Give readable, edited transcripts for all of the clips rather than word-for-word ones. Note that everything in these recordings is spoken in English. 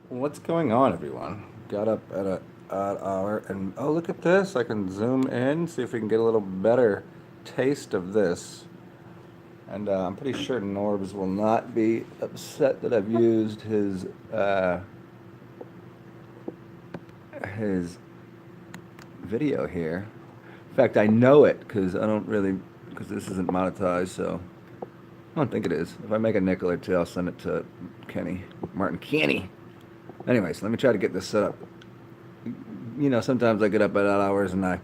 What's going on, everyone? Got up at a odd hour, and oh, look at this! I can zoom in, see if we can get a little better taste of this. And I'm pretty sure Norbs will not be upset that I've used his video here. In fact, I know it because I don't really because this isn't monetized, so I don't think it is. If I make a nickel or two, I'll send it to Martin Kenny. Anyways, let me try to get this set up. Sometimes I get up at odd hours and I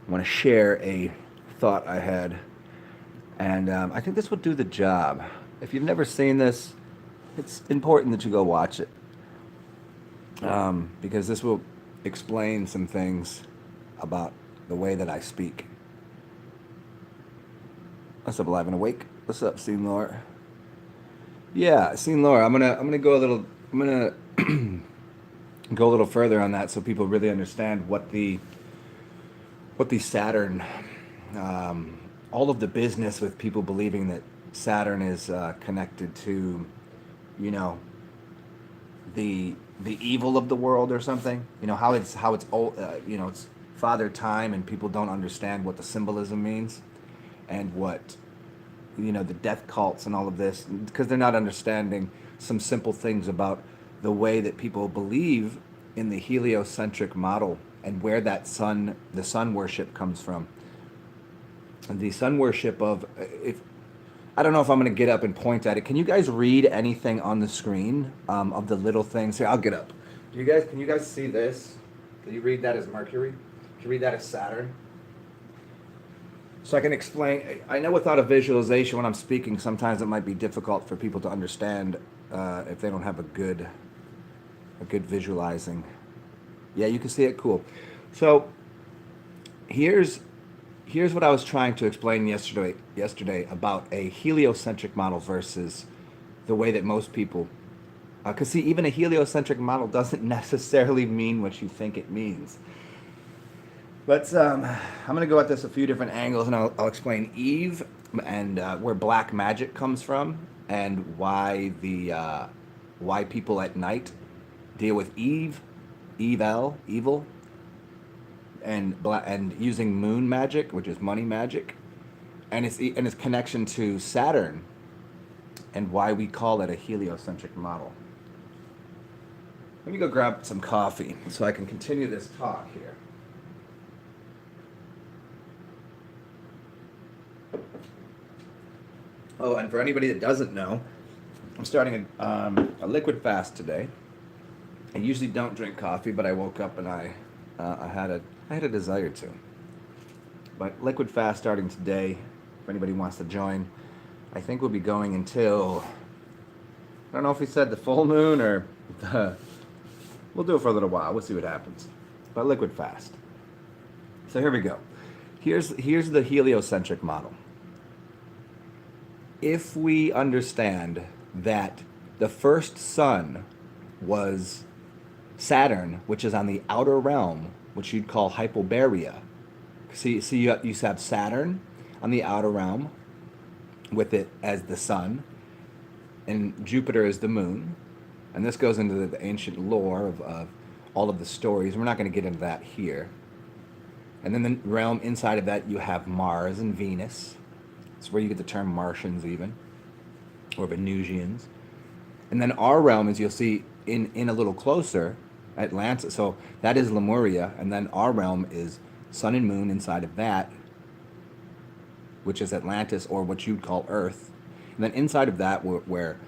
want to share a thought I had. And I think this will do the job. If you've never seen this, it's important that you go watch it. Because this will explain some things about the way that I speak. What's up, Alive and Awake? What's up, Scene Laura? Yeah, Scene Laura. I'm gonna go a little. I'm gonna go a little further on that so people really understand what the Saturn, all of the business with people believing that Saturn is connected to, you know, the evil of the world or something. How it's old, it's Father Time, and people don't understand what the symbolism means, and what the death cults and all of this, because they're not understanding some simple things about the way that people believe in the heliocentric model and where the sun worship comes from. And the sun worship of, if I don't know if I'm going to get up and point at it. Can you guys read anything on the screen of the little things? Here, I'll get up. Can you guys see this? Can you read that as Mercury? Can you read that as Saturn? So I can explain. I know without a visualization when I'm speaking, sometimes it might be difficult for people to understand if they don't have a good visualizing. Yeah, you can see it. Cool. So here's here's what I was trying to explain yesterday about a heliocentric model versus the way that most people. Because see, even a heliocentric model doesn't necessarily mean what you think it means. I'm going to go at this a few different angles, and I'll explain Eve and where black magic comes from, and why people at night deal with evil, and using moon magic, which is money magic, and its connection to Saturn, and why we call it a heliocentric model. Let me go grab some coffee so I can continue this talk here. Oh, and for anybody that doesn't know, I'm starting a liquid fast today. I usually don't drink coffee, but I woke up and I had a desire to. But liquid fast starting today. If anybody wants to join, I think we'll be going until, I don't know if he said the full moon or we'll do it for a little while. We'll see what happens. But liquid fast. So here we go. Here's the heliocentric model. If we understand that the first sun was Saturn, which is on the outer realm, which you'd call Hyperborea. See, you have Saturn on the outer realm, with it as the sun, and Jupiter is the moon. And this goes into the ancient lore of all of the stories. We're not going to get into that here. And then the realm inside of that, you have Mars and Venus. It's where you get the term Martians, even, or Venusians. And then our realm, as you'll see in a little closer, Atlantis. So that is Lemuria, and then our realm is Sun and Moon inside of that, which is Atlantis, or what you'd call Earth. And then inside of that, where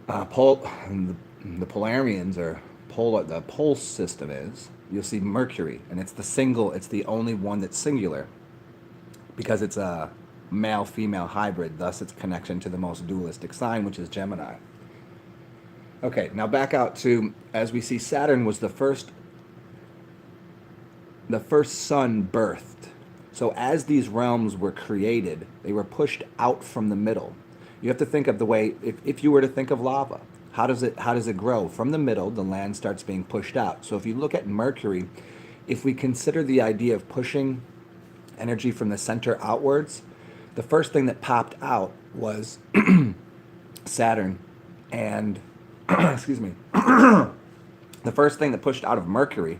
the Polarians or the pole system is, you'll see Mercury, and it's the only one that's singular, because it's a male-female hybrid, thus its connection to the most dualistic sign, which is Gemini. Okay, now back out to, as we see, Saturn was the first sun birthed. So as these realms were created, they were pushed out from the middle. You have to think of the way, if you were to think of lava, how does it grow? From the middle, the land starts being pushed out. So if you look at Mercury, if we consider the idea of pushing energy from the center outwards, the first thing that popped out was Saturn, and excuse me, The first thing that pushed out of Mercury,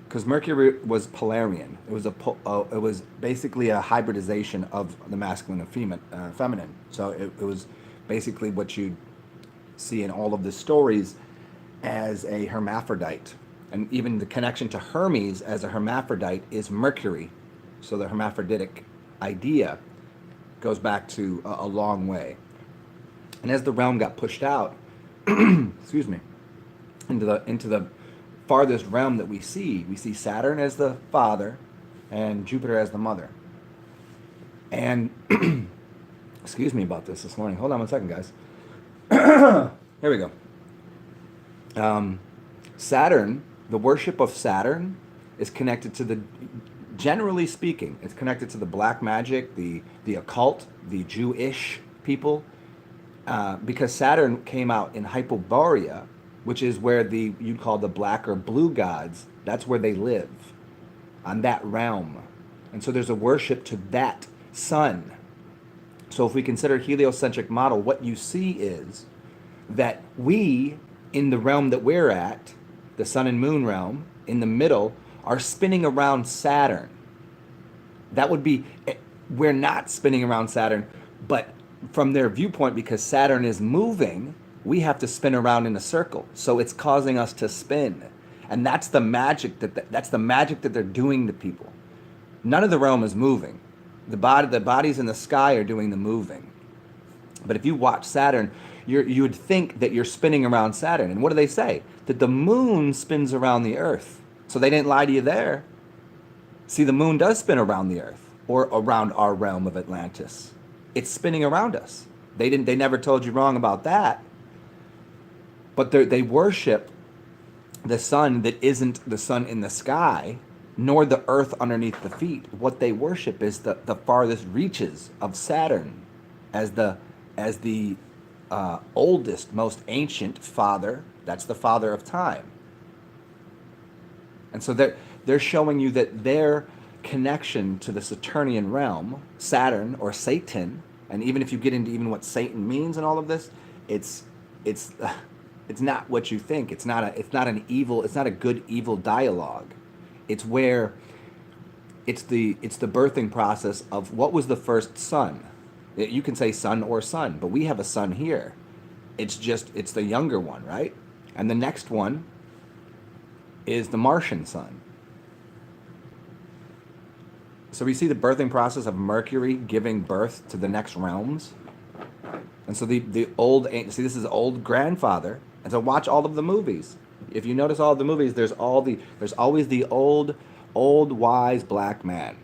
because Mercury was Polarian. It was it was basically a hybridization of the masculine and feminine. So it was basically what you see in all of the stories as a hermaphrodite, and even the connection to Hermes as a hermaphrodite is Mercury. So the hermaphroditic idea goes back to a long way. And as the realm got pushed out, excuse me, into the farthest realm that we see Saturn as the father and Jupiter as the mother. And excuse me about this morning. Hold on one second, guys. Here we go. Saturn, the worship of Saturn is connected to the, generally speaking, it's connected to the black magic, the occult, the Jewish people, because Saturn came out in Hyperborea, which is where you'd call the black or blue gods. That's where they live, on that realm, and so there's a worship to that sun. So if we consider heliocentric model, what you see is that we, in the realm that we're at, the sun and moon realm, in the middle, are spinning around Saturn. That would be, we're not spinning around Saturn, but from their viewpoint, because Saturn is moving, we have to spin around in a circle. So it's causing us to spin. And that's the magic that's the magic that they're doing to people. None of the realm is moving. The bodies in the sky are doing the moving. But if you watch Saturn, you would think that you're spinning around Saturn. And what do they say? That the moon spins around the Earth. So they didn't lie to you there. See, the moon does spin around the Earth, or around our realm of Atlantis. It's spinning around us. They never told you wrong about that. But they worship the sun that isn't the sun in the sky, nor the earth underneath the feet. What they worship is the farthest reaches of Saturn as the oldest, most ancient father. That's the father of time. And so they're showing you that their connection to the Saturnian realm, Saturn or Satan, and even if you get into even what Satan means and all of this, it's not what you think. It's not a good evil dialogue. It's where it's the birthing process of what was the first sun. You can say sun or sun, but we have a sun here. It's the younger one, right? And the next one is the Martian sun. So we see the birthing process of Mercury giving birth to the next realms. And so this is old grandfather. And so watch all of the movies. If you notice all of the movies, there's always the old wise black man,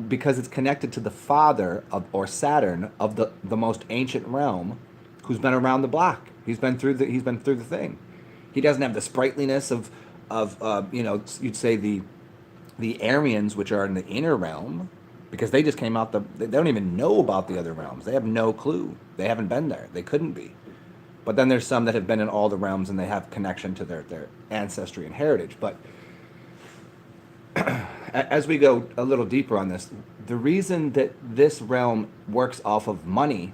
because it's connected to the father or Saturn of the most ancient realm, who's been around the block. He's been through the thing. He doesn't have the sprightliness of you'd say the Aryans, which are in the inner realm, because they just came out they don't even know about the other realms. They have no clue. They haven't been there. They couldn't be. But then there's some that have been in all the realms and they have connection to their ancestry and heritage. But as we go a little deeper on this, the reason that this realm works off of money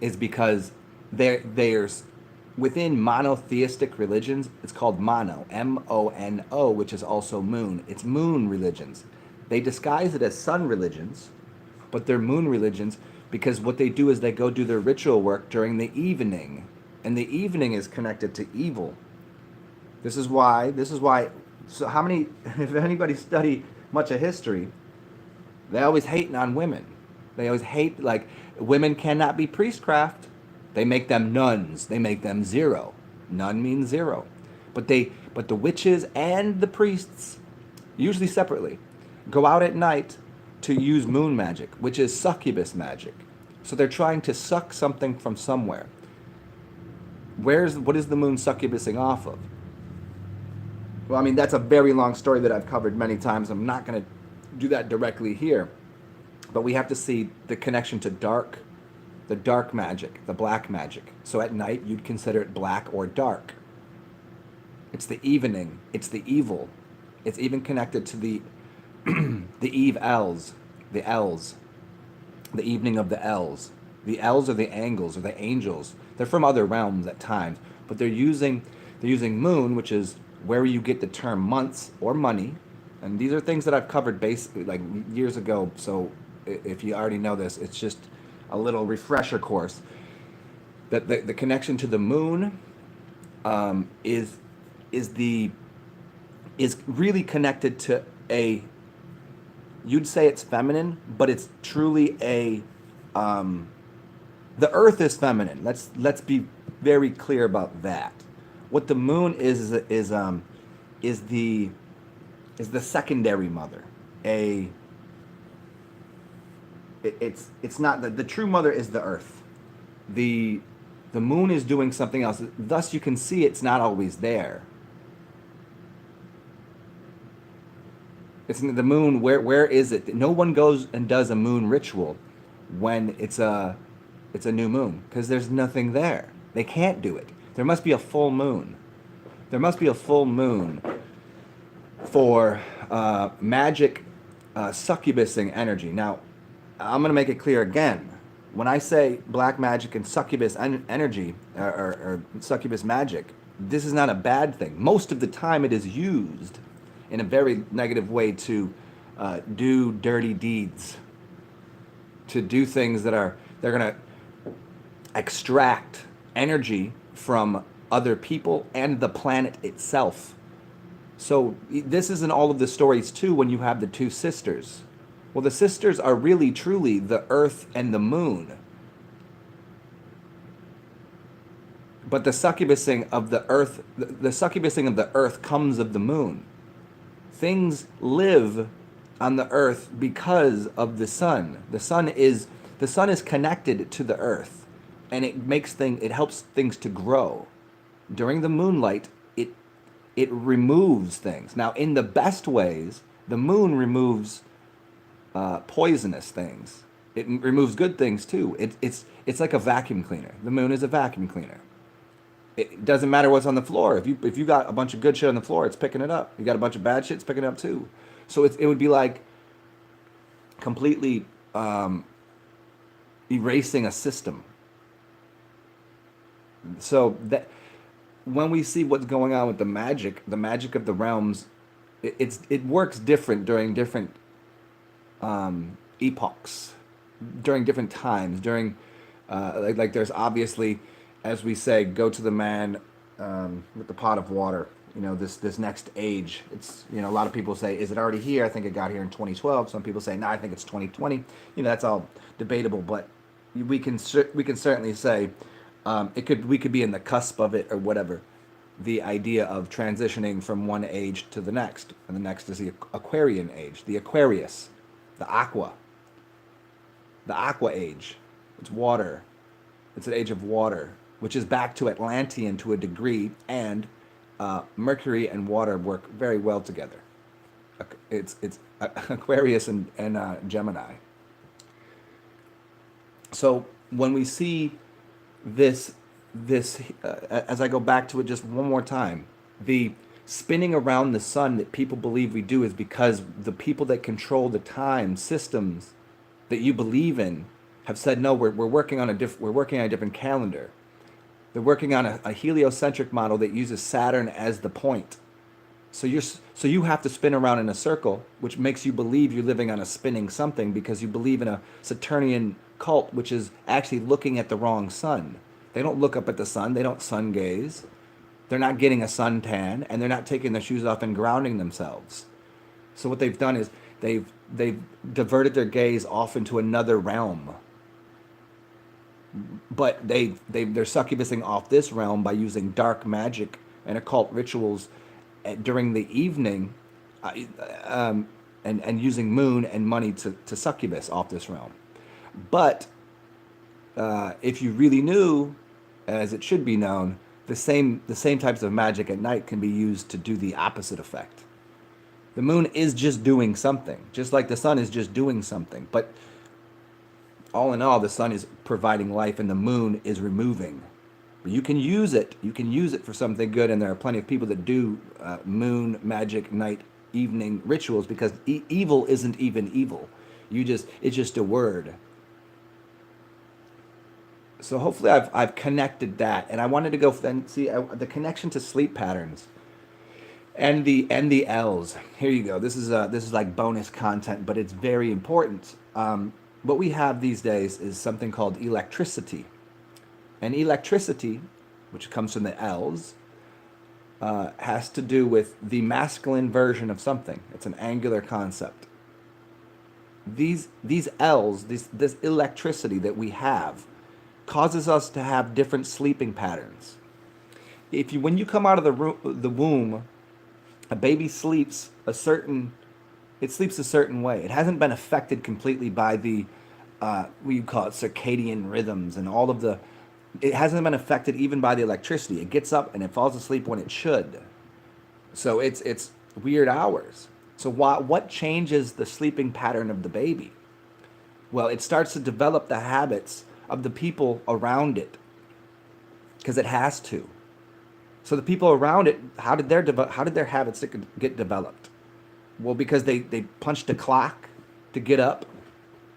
is because there's within monotheistic religions, it's called mono, M-O-N-O, which is also moon. It's moon religions. They disguise it as sun religions, but they're moon religions because what they do is they go do their ritual work during the evening, and the evening is connected to evil. This is why, so if anybody study much of history, they always hating on women. They always hate, like, women cannot be priestcraft. They make them nuns. They make them zero. Nun means zero. But the witches and the priests, usually separately, go out at night to use moon magic, which is succubus magic. So they're trying to suck something from somewhere. What is the moon succubusing off of? Well, I mean, that's a very long story that I've covered many times. I'm not going to do that directly here. But we have to see the connection to the dark magic, the black magic. So at night, you'd consider it black or dark. It's the evening. It's the evil. It's even connected to the Eve elves, the elves, the evening of the elves. The elves are the angels or the angels. They're from other realms at times, but they're using They're using moon, which is where you get the term months or money. And these are things that I've covered basically like years ago. So if you already know this, it's just a little refresher course. That the connection to the moon is is the is really connected to a, you'd say it's feminine, but it's truly a, the earth is feminine. Let's be very clear about that. What the moon is the is the secondary mother. A it's not the true mother is the earth. The the moon is doing something else. Thus you can see it's not always there. It's the moon. Where is it? No one goes and does a moon ritual when it's a new moon because there's nothing there. They can't do it. There must be a full moon. There must be a full moon for magic succubusing energy. Now, I'm gonna make it clear again. When I say black magic and succubus energy or succubus magic, this is not a bad thing. Most of the time, it is used in a very negative way to do dirty deeds, to do things that are they're gonna extract energy from other people and the planet itself. So this is in all of the stories too when you have the two sisters. Well, the sisters are really truly the earth and the moon. But the succubusing of the earth, the succubusing of the earth comes of the moon. Things live on the earth because of the sun. The sun is connected to the earth, and it helps things to grow. During the moonlight, it removes things. Now, in the best ways, the moon removes poisonous things. It removes good things too. It's like a vacuum cleaner. The moon is a vacuum cleaner. It doesn't matter what's on the floor. If you got a bunch of good shit on the floor, it's picking it up. You got a bunch of bad shit, it's picking it up too. So it would be like completely erasing a system. So that when we see what's going on with the magic of the realms, it works different during different epochs, during different times, during like there's obviously, as we say, go to the man with the pot of water. You know, this next age. It's, you know, a lot of people say, is it already here? I think it got here in 2012. Some people say, no, I think it's 2020. You know, that's all debatable, but we can certainly say we could be in the cusp of it or whatever. The idea of transitioning from one age to the next, and the next is the Aquarian age, the Aquarius, the Aqua age. It's water. It's an age of water, which is back to Atlantean to a degree, and Mercury and water work very well together. It's Aquarius and Gemini. So when we see this as I go back to it just one more time, the spinning around the sun that people believe we do is because the people that control the time systems that you believe in have said, no, we're working on a different calendar. They're working on a heliocentric model that uses Saturn as the point. So you have to spin around in a circle, which makes you believe you're living on a spinning something because you believe in a Saturnian cult, which is actually looking at the wrong sun. They don't look up at the sun. They don't sun gaze. They're not getting a suntan, and they're not taking their shoes off and grounding themselves. So what they've done is they've diverted their gaze off into another realm. But they're succubusing off this realm by using dark magic and occult rituals during the evening, and using moon and money to succubus off this realm. But if you really knew, as it should be known, the same types of magic at night can be used to do the opposite effect. The moon is just doing something, just like the sun is just doing something. But all in all, the sun is providing life and the moon is removing. But you can use it. You can use it for something good, and there are plenty of people that do moon magic night evening rituals because evil isn't even evil. It's just a word. So hopefully I've connected that, and I wanted to go then see the connection to sleep patterns and the L's. Here you go. This is like bonus content, but it's very important. What we have these days is something called electricity, and electricity, which comes from the L's, has to do with the masculine version of something. It's an angular concept. These L's, this electricity that we have, causes us to have different sleeping patterns. If you when you come out of the womb, a baby sleeps a certain it sleeps a certain way. It hasn't been affected completely by the we call it circadian rhythms and all of the. It hasn't been affected even by the electricity. It gets up and it falls asleep when it should. So it's weird hours. So what changes the sleeping pattern of the baby? Well, it starts to develop the habits of the people around it because it has to. So the people around it, how did their habits get developed? Well, because they punched a clock to get up.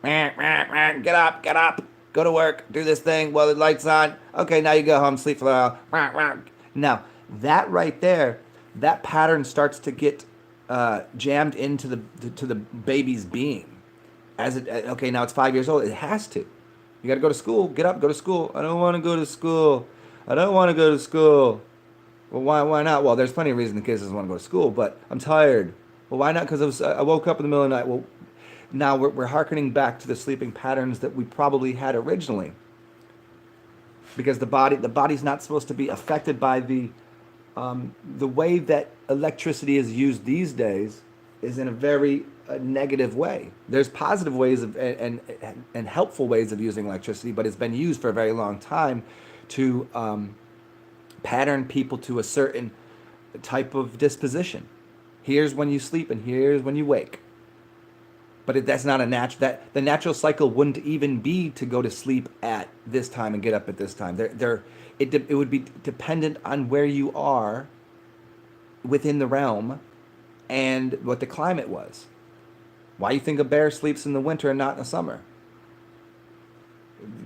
Get up, go to work, do this thing while the light's on. Okay, now you go home, sleep for a while. Now, that right there, that pattern starts to get jammed into the baby's being. As it okay, now it's 5 years old. It has to. You got to go to school. Get up, go to school. I don't want to go to school. I don't want to go to school. Well, why not? Well, there's plenty of reasons the kids doesn't want to go to school, but I'm tired. Well, why not? Because I woke up in the middle of the night. Well, now we're hearkening back to the sleeping patterns that we probably had originally. Because the body's not supposed to be affected by the way that electricity is used these days is in a very negative way. There's positive ways of and helpful ways of using electricity, but it's been used for a very long time to pattern people to a certain type of disposition. Here's when you sleep and here's when you wake. But that's not a natural. That the natural cycle wouldn't even be to go to sleep at this time and get up at this time. It would be dependent on where you are within the realm and what the climate was. Why you think a bear sleeps in the winter and not in the summer?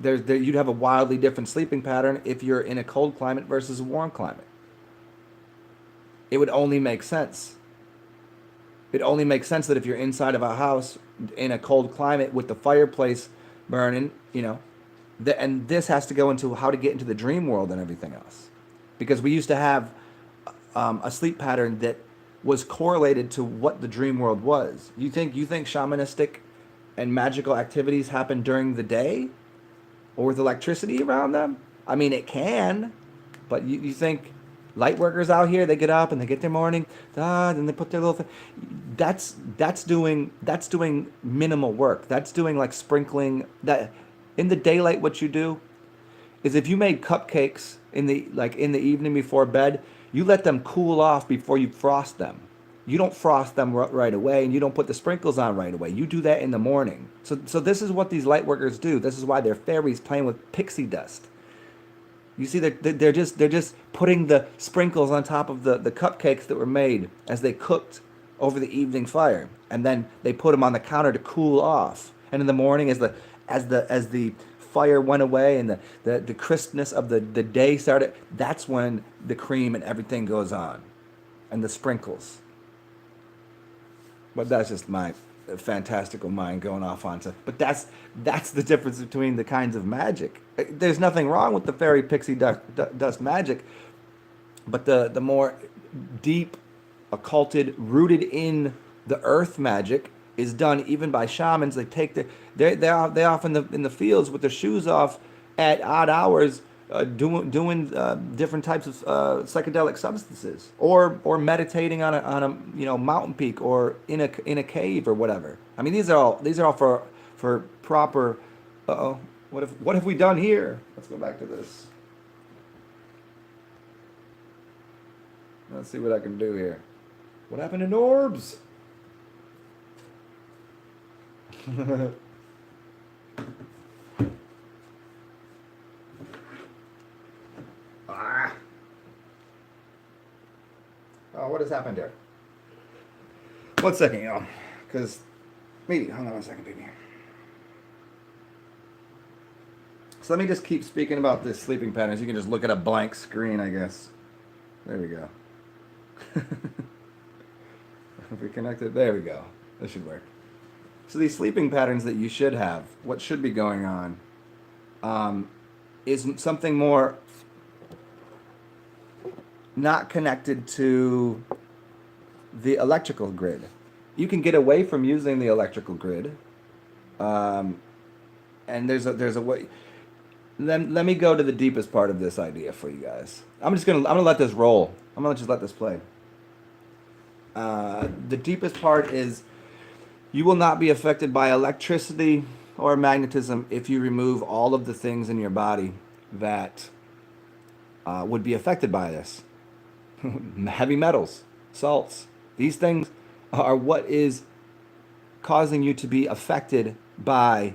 You'd have a wildly different sleeping pattern if you're in a cold climate versus a warm climate. It would only make sense. It only makes sense that if you're inside of a house in a cold climate with the fireplace burning, and this has to go into how to get into the dream world and everything else. Because we used to have a sleep pattern that was correlated to what the dream world was. You think shamanistic and magical activities happen during the day or with electricity around them? I mean, it can, but you think light workers out here, they get up and they get their morning, then they put their little thing. That's doing minimal work. That's doing like sprinkling. That in the daylight, what you do is if you made cupcakes in the evening before bed, you let them cool off before you frost them. You don't frost them right away, and you don't put the sprinkles on right away. You do that in the morning. So this is what these light workers do. This is why they're fairies playing with pixie dust. You see, they're just putting the sprinkles on top of the cupcakes that were made as they cooked over the evening fire, and then they put them on the counter to cool off. And in the morning, as the fire went away and the crispness of the day started, that's when the cream and everything goes on, and the sprinkles. But that's just my fantastical mind going off onto. But that's the difference between the kinds of magic. There's nothing wrong with the fairy pixie dust magic, but the more deep, occulted, rooted in the earth magic is done even by shamans. They take they're off in the fields with their shoes off at odd hours, doing different types of psychedelic substances, or meditating on a mountain peak or in a cave or whatever. I mean, these are all for proper. What have we done here? Let's go back to this. Let's see what I can do here. What happened to Norbs? Oh, what has happened here? 1 second, y'all. Because, maybe, hold on 1 second, baby. So let me just keep speaking about this sleeping patterns. You can just look at a blank screen, I guess. There we go. If we connect it, there we go. This should work. So these sleeping patterns that you should have, what should be going on, is something more not connected to the electrical grid. You can get away from using the electrical grid, and there's a way. Let me go to the deepest part of this idea for you guys. I'm gonna let this roll. I'm gonna just let this play. The deepest part is you will not be affected by electricity or magnetism if you remove all of the things in your body that would be affected by this. Heavy metals, salts, these things are what is causing you to be affected by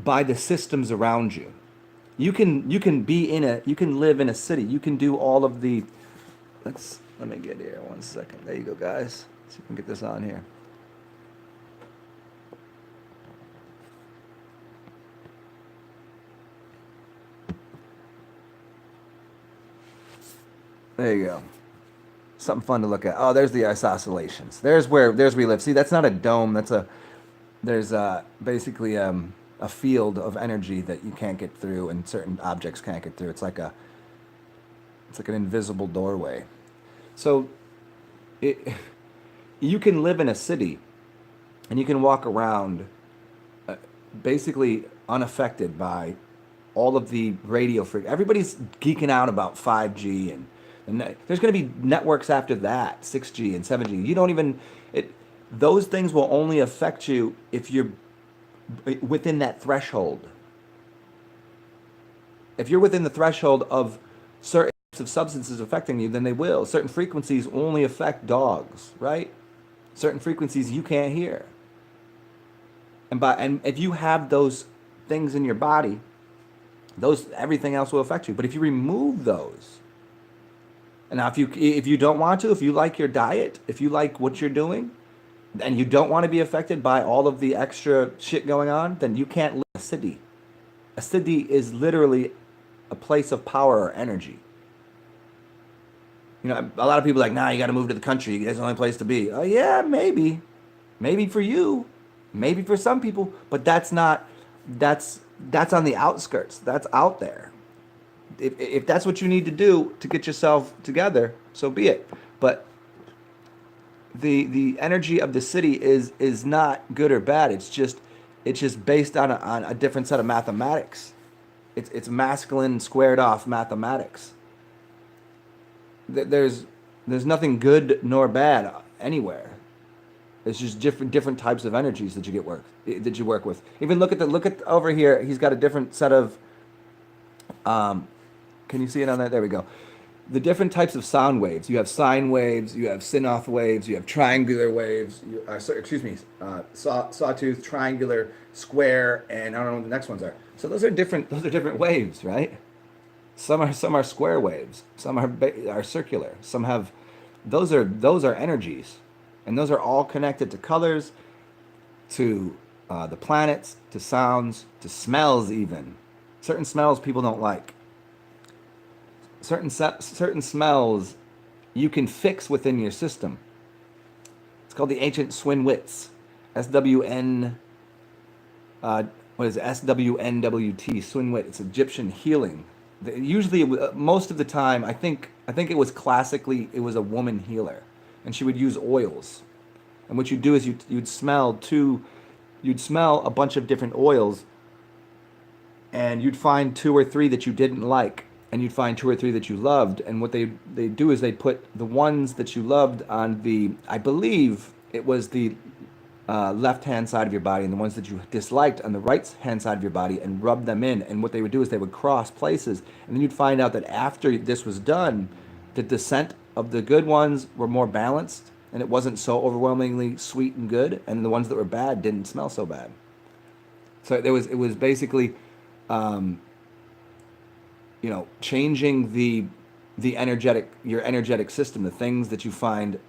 the systems around you. You can live in a city. You can do all of the. Let me get here 1 second. There you go, guys. See if we can get this on here. There you go. Something fun to look at. Oh, there's the ice oscillations. There's where we live. See, that's not a dome. There's basically a field of energy that you can't get through, and certain objects can't get through. It's like an invisible doorway. So, you can live in a city, and you can walk around, basically unaffected by all of the radio frequency. Everybody's geeking out about 5G and there's going to be networks after that, 6G and 7G. You don't even those things will only affect you if you're within that threshold. If you're within the threshold of certain types of substances affecting you, then they will. Certain frequencies only affect dogs, right? Certain frequencies you can't hear. And if you have those things in your body, everything else will affect you. But if you remove those, and now if you don't want to, if you like your diet, if you like what you're doing, and you don't want to be affected by all of the extra shit going on, then you can't live in a city. A city is literally a place of power or energy. You know, a lot of people are like, nah, you got to move to the country. It's the only place to be. Oh yeah, maybe for you, maybe for some people, but that's on the outskirts. That's out there. If that's what you need to do to get yourself together, so be it. But the energy of the city is not good or bad. It's just based on a different set of mathematics. It's masculine squared off mathematics. There's nothing good nor bad anywhere. It's just different types of energies that you work with. Even look at over here. He's got a different set of. Can you see it on that? There we go. The different types of sound waves. You have sine waves. You have synoth waves. You have triangular waves. Sawtooth, triangular, square, and I don't know what the next ones are. So those are different waves, right? Some are square waves. Some are circular. Some have those are energies, and those are all connected to colors, to the planets, to sounds, to smells even. Certain smells people don't like. Certain smells you can fix within your system. It's called the ancient Swinwits. SWN. What is it? SWNWT. Swinwit. It's Egyptian healing. Usually, most of the time, I think it was classically it was a woman healer, and she would use oils. And what you'd do is you'd smell a bunch of different oils, and you'd find 2 or 3 that you didn't like, and you'd find 2 or 3 that you loved. And what they do is they put the ones that you loved on I believe it was the left-hand side of your body, and the ones that you disliked on the right-hand side of your body, and rub them in. And what they would do is they would cross places, and then you'd find out that after this was done, the descent of the good ones were more balanced, and it wasn't so overwhelmingly sweet and good, and the ones that were bad didn't smell so bad. So it was basically changing your energetic system. The things that you find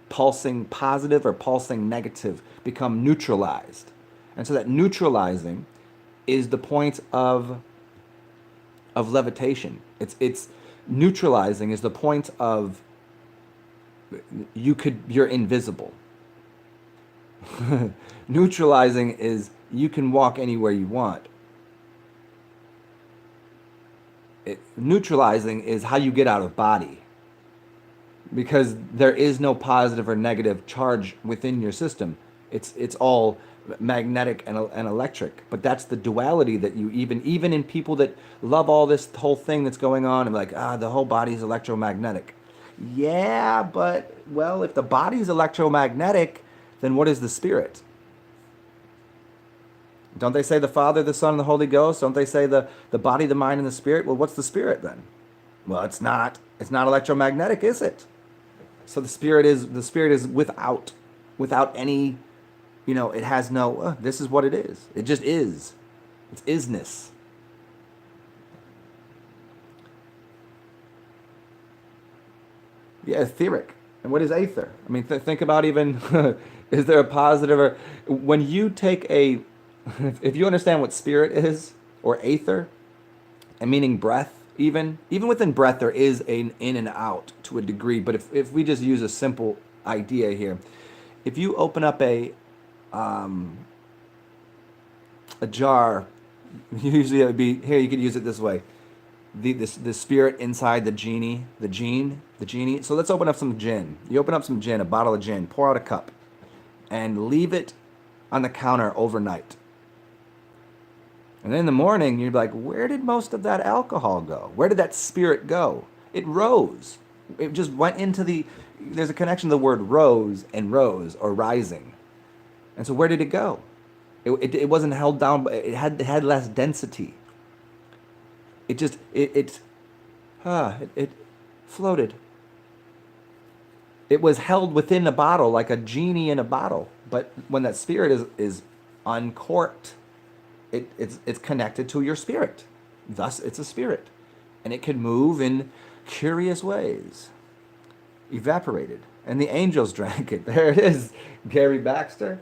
pulsing positive or pulsing negative become neutralized. And so that neutralizing is the point of of levitation. It's neutralizing is the point of you're invisible. Neutralizing is you can walk anywhere you want. Neutralizing is how you get out of body, because there is no positive or negative charge within your system. It's all magnetic and electric. But that's the duality that you even in people that love all this whole thing that's going on and like the whole body is electromagnetic. Yeah, but well, if the body's electromagnetic, then what is the spirit? Don't they say the Father, the Son, and the Holy Ghost? Don't they say the body, the mind, and the spirit? Well, what's the spirit then? Well, it's not. It's not electromagnetic, is it? So the spirit is without any, it has no. This is what it is. It just is. It's isness. Yeah, etheric. And what is aether? I mean, think about even. Is there a positive or when you take a if you understand what spirit is or aether, and meaning breath, even within breath there is an in and out to a degree. But if we just use a simple idea here, if you open up a jar, usually it would be here. You could use it this way: the spirit inside the genie. So let's open up some gin. You open up some gin, a bottle of gin, pour out a cup, and leave it on the counter overnight. And then in the morning, you'd be like, where did most of that alcohol go? Where did that spirit go? It rose. It just went into there's a connection to the word rose and rose or rising. And so where did it go? It wasn't held down, but it had less density. It just, it floated. It was held within a bottle like a genie in a bottle. But when that spirit is uncorked, it's connected to your spirit. Thus, it's a spirit. And it can move in curious ways. Evaporated. And the angels drank it. There it is, Gary Baxter.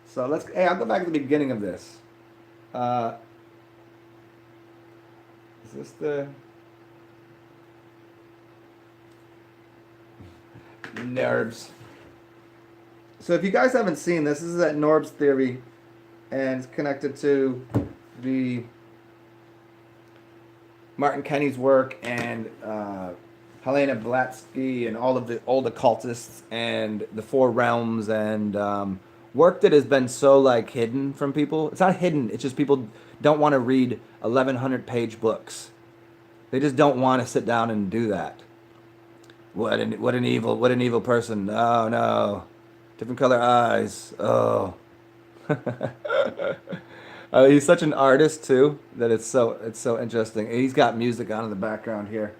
So I'll go back to the beginning of this. Is this the... Nerves. So if you guys haven't seen this is that Norb's theory, and it's connected to the Martin Kenny's work and Helena Blavatsky and all of the old occultists and the Four Realms and work that has been so like hidden from people. It's not hidden. It's just people don't want to read 1,100-page books. They just don't want to sit down and do that. What an evil person. Oh no, different color eyes. Oh. He's such an artist too that it's so interesting. And he's got music on in the background here.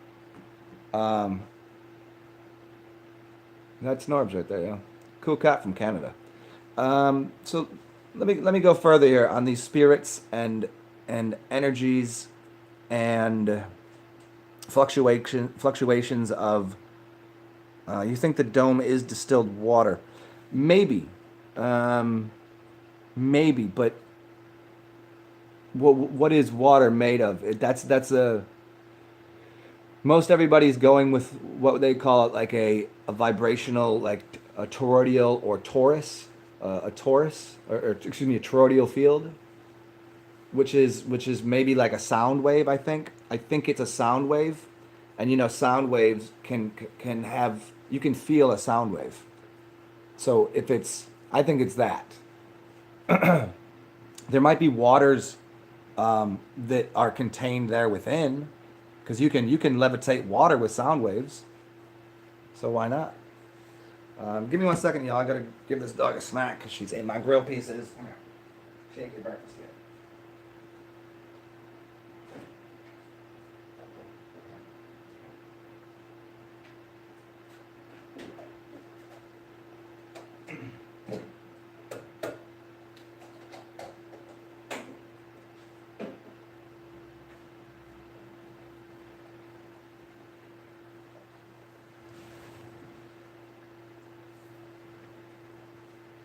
That's Norbs right there, yeah. Cool cat from Canada. So let me go further here on these spirits and energies and fluctuations of. You think the dome is distilled water? Maybe. Maybe, but what is water made of? That's a most everybody's going with what they call it like a vibrational, like a toroidal or torus, a torus or excuse me, a toroidal field, which is maybe like a sound wave. I think it's a sound wave, and sound waves can have, you can feel a sound wave. So I think it's that. There might be waters that are contained there within, because you can levitate water with sound waves. So why not? Give me 1 second, y'all. I gotta give this dog a snack because she's ate my grill pieces. Come here. She ain't get breakfast yet.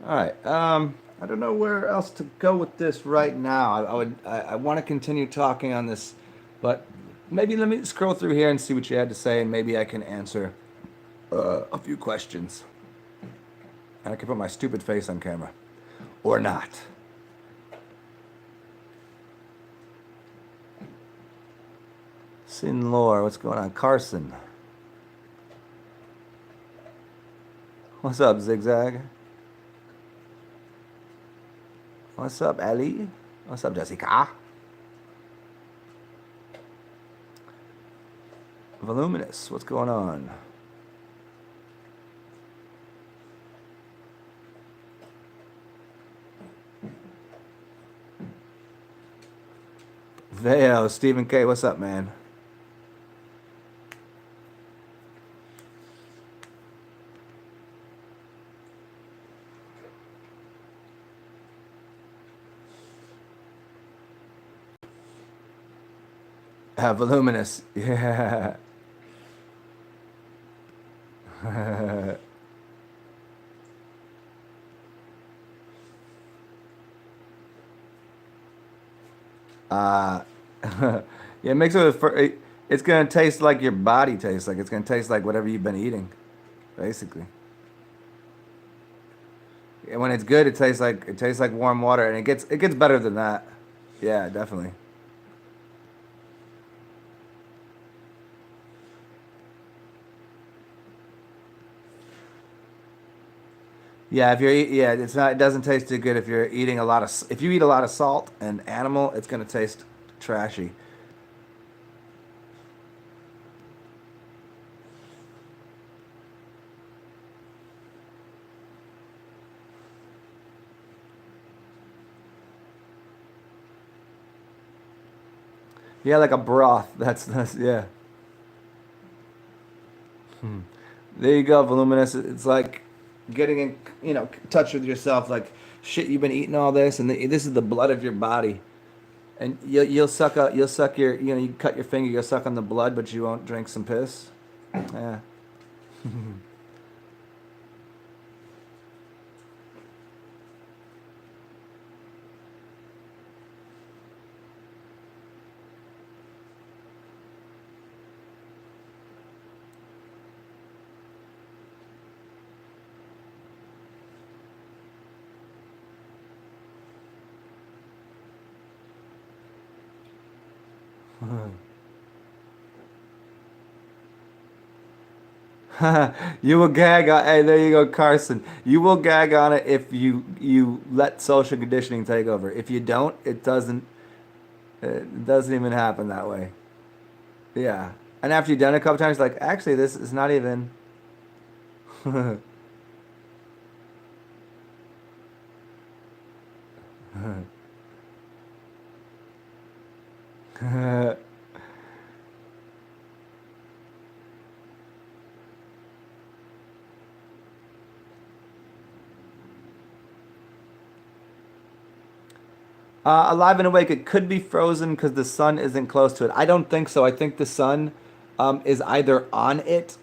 All right. I don't know where else to go with this right now. I want to continue talking on this, but Maybe let me scroll through here and see what you had to say, and maybe I can answer a few questions. And I can put my stupid face on camera. Or not. Sin lore, what's going on? Carson. What's up, Zigzag? What's up, Ellie? What's up, Jessica? Voluminous, what's going on? Veo, Stephen K, what's up, man? Voluminous, yeah. Yeah, mix it with. It's gonna taste like your body tastes like. It's gonna taste like whatever you've been eating, basically. And when it's good, it tastes like warm water, and it gets better than that. Yeah, definitely. Yeah, yeah, it's not. It doesn't taste too good if you're eating a lot of. If you eat a lot of salt and animal, it's gonna taste trashy. Yeah, like a broth. That's yeah. There you go, voluminous. It's like getting in, touch with yourself. Like shit, you've been eating all this, and this is the blood of your body. And you'll suck your, you cut your finger, you'll suck on the blood, but you won't drink some piss. Yeah. You will gag on. Hey, there you go, Carson. You will gag on it if you let social conditioning take over. If you don't, it doesn't. It doesn't even happen that way. Yeah. And after you've done it a couple times, like actually, this is not even. Alive and awake, it could be frozen because the sun isn't close to it. I don't think so. I think the sun is either on it,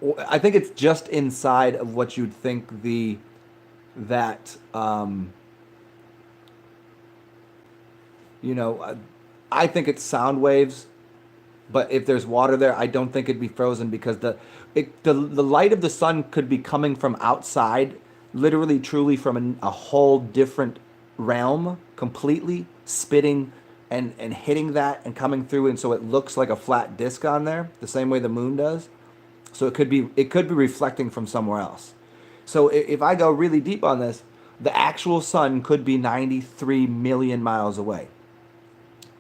or I think it's just inside of what you'd think that you know. I think it's sound waves, but if there's water there, I don't think it'd be frozen because the light of the sun could be coming from outside, literally, truly from a whole different realm, completely spitting and hitting that and coming through, and so it looks like a flat disc on there, the same way the moon does. So it could be reflecting from somewhere else. So if I go really deep on this, the actual sun could be 93 million miles away,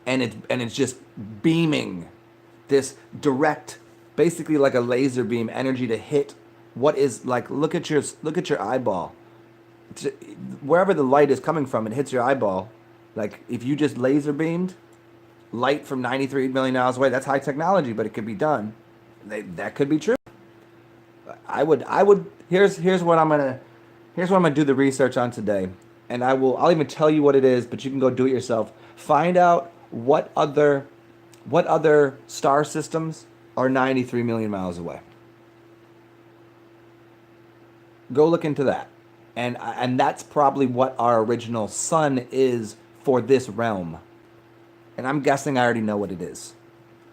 and it's just beaming this direct, basically like a laser beam energy to hit what is like, look at your eyeball. Wherever the light is coming from, it hits your eyeball. Like if you just laser beamed light from 93 million miles away, that's high technology, but it could be done. That could be true. I would. Here's what I'm gonna do the research on today, and I'll even tell you what it is, but you can go do it yourself. Find out what other star systems are 93 million miles away. Go look into that, and that's probably what our original sun is for this realm. And I'm guessing I already know what it is.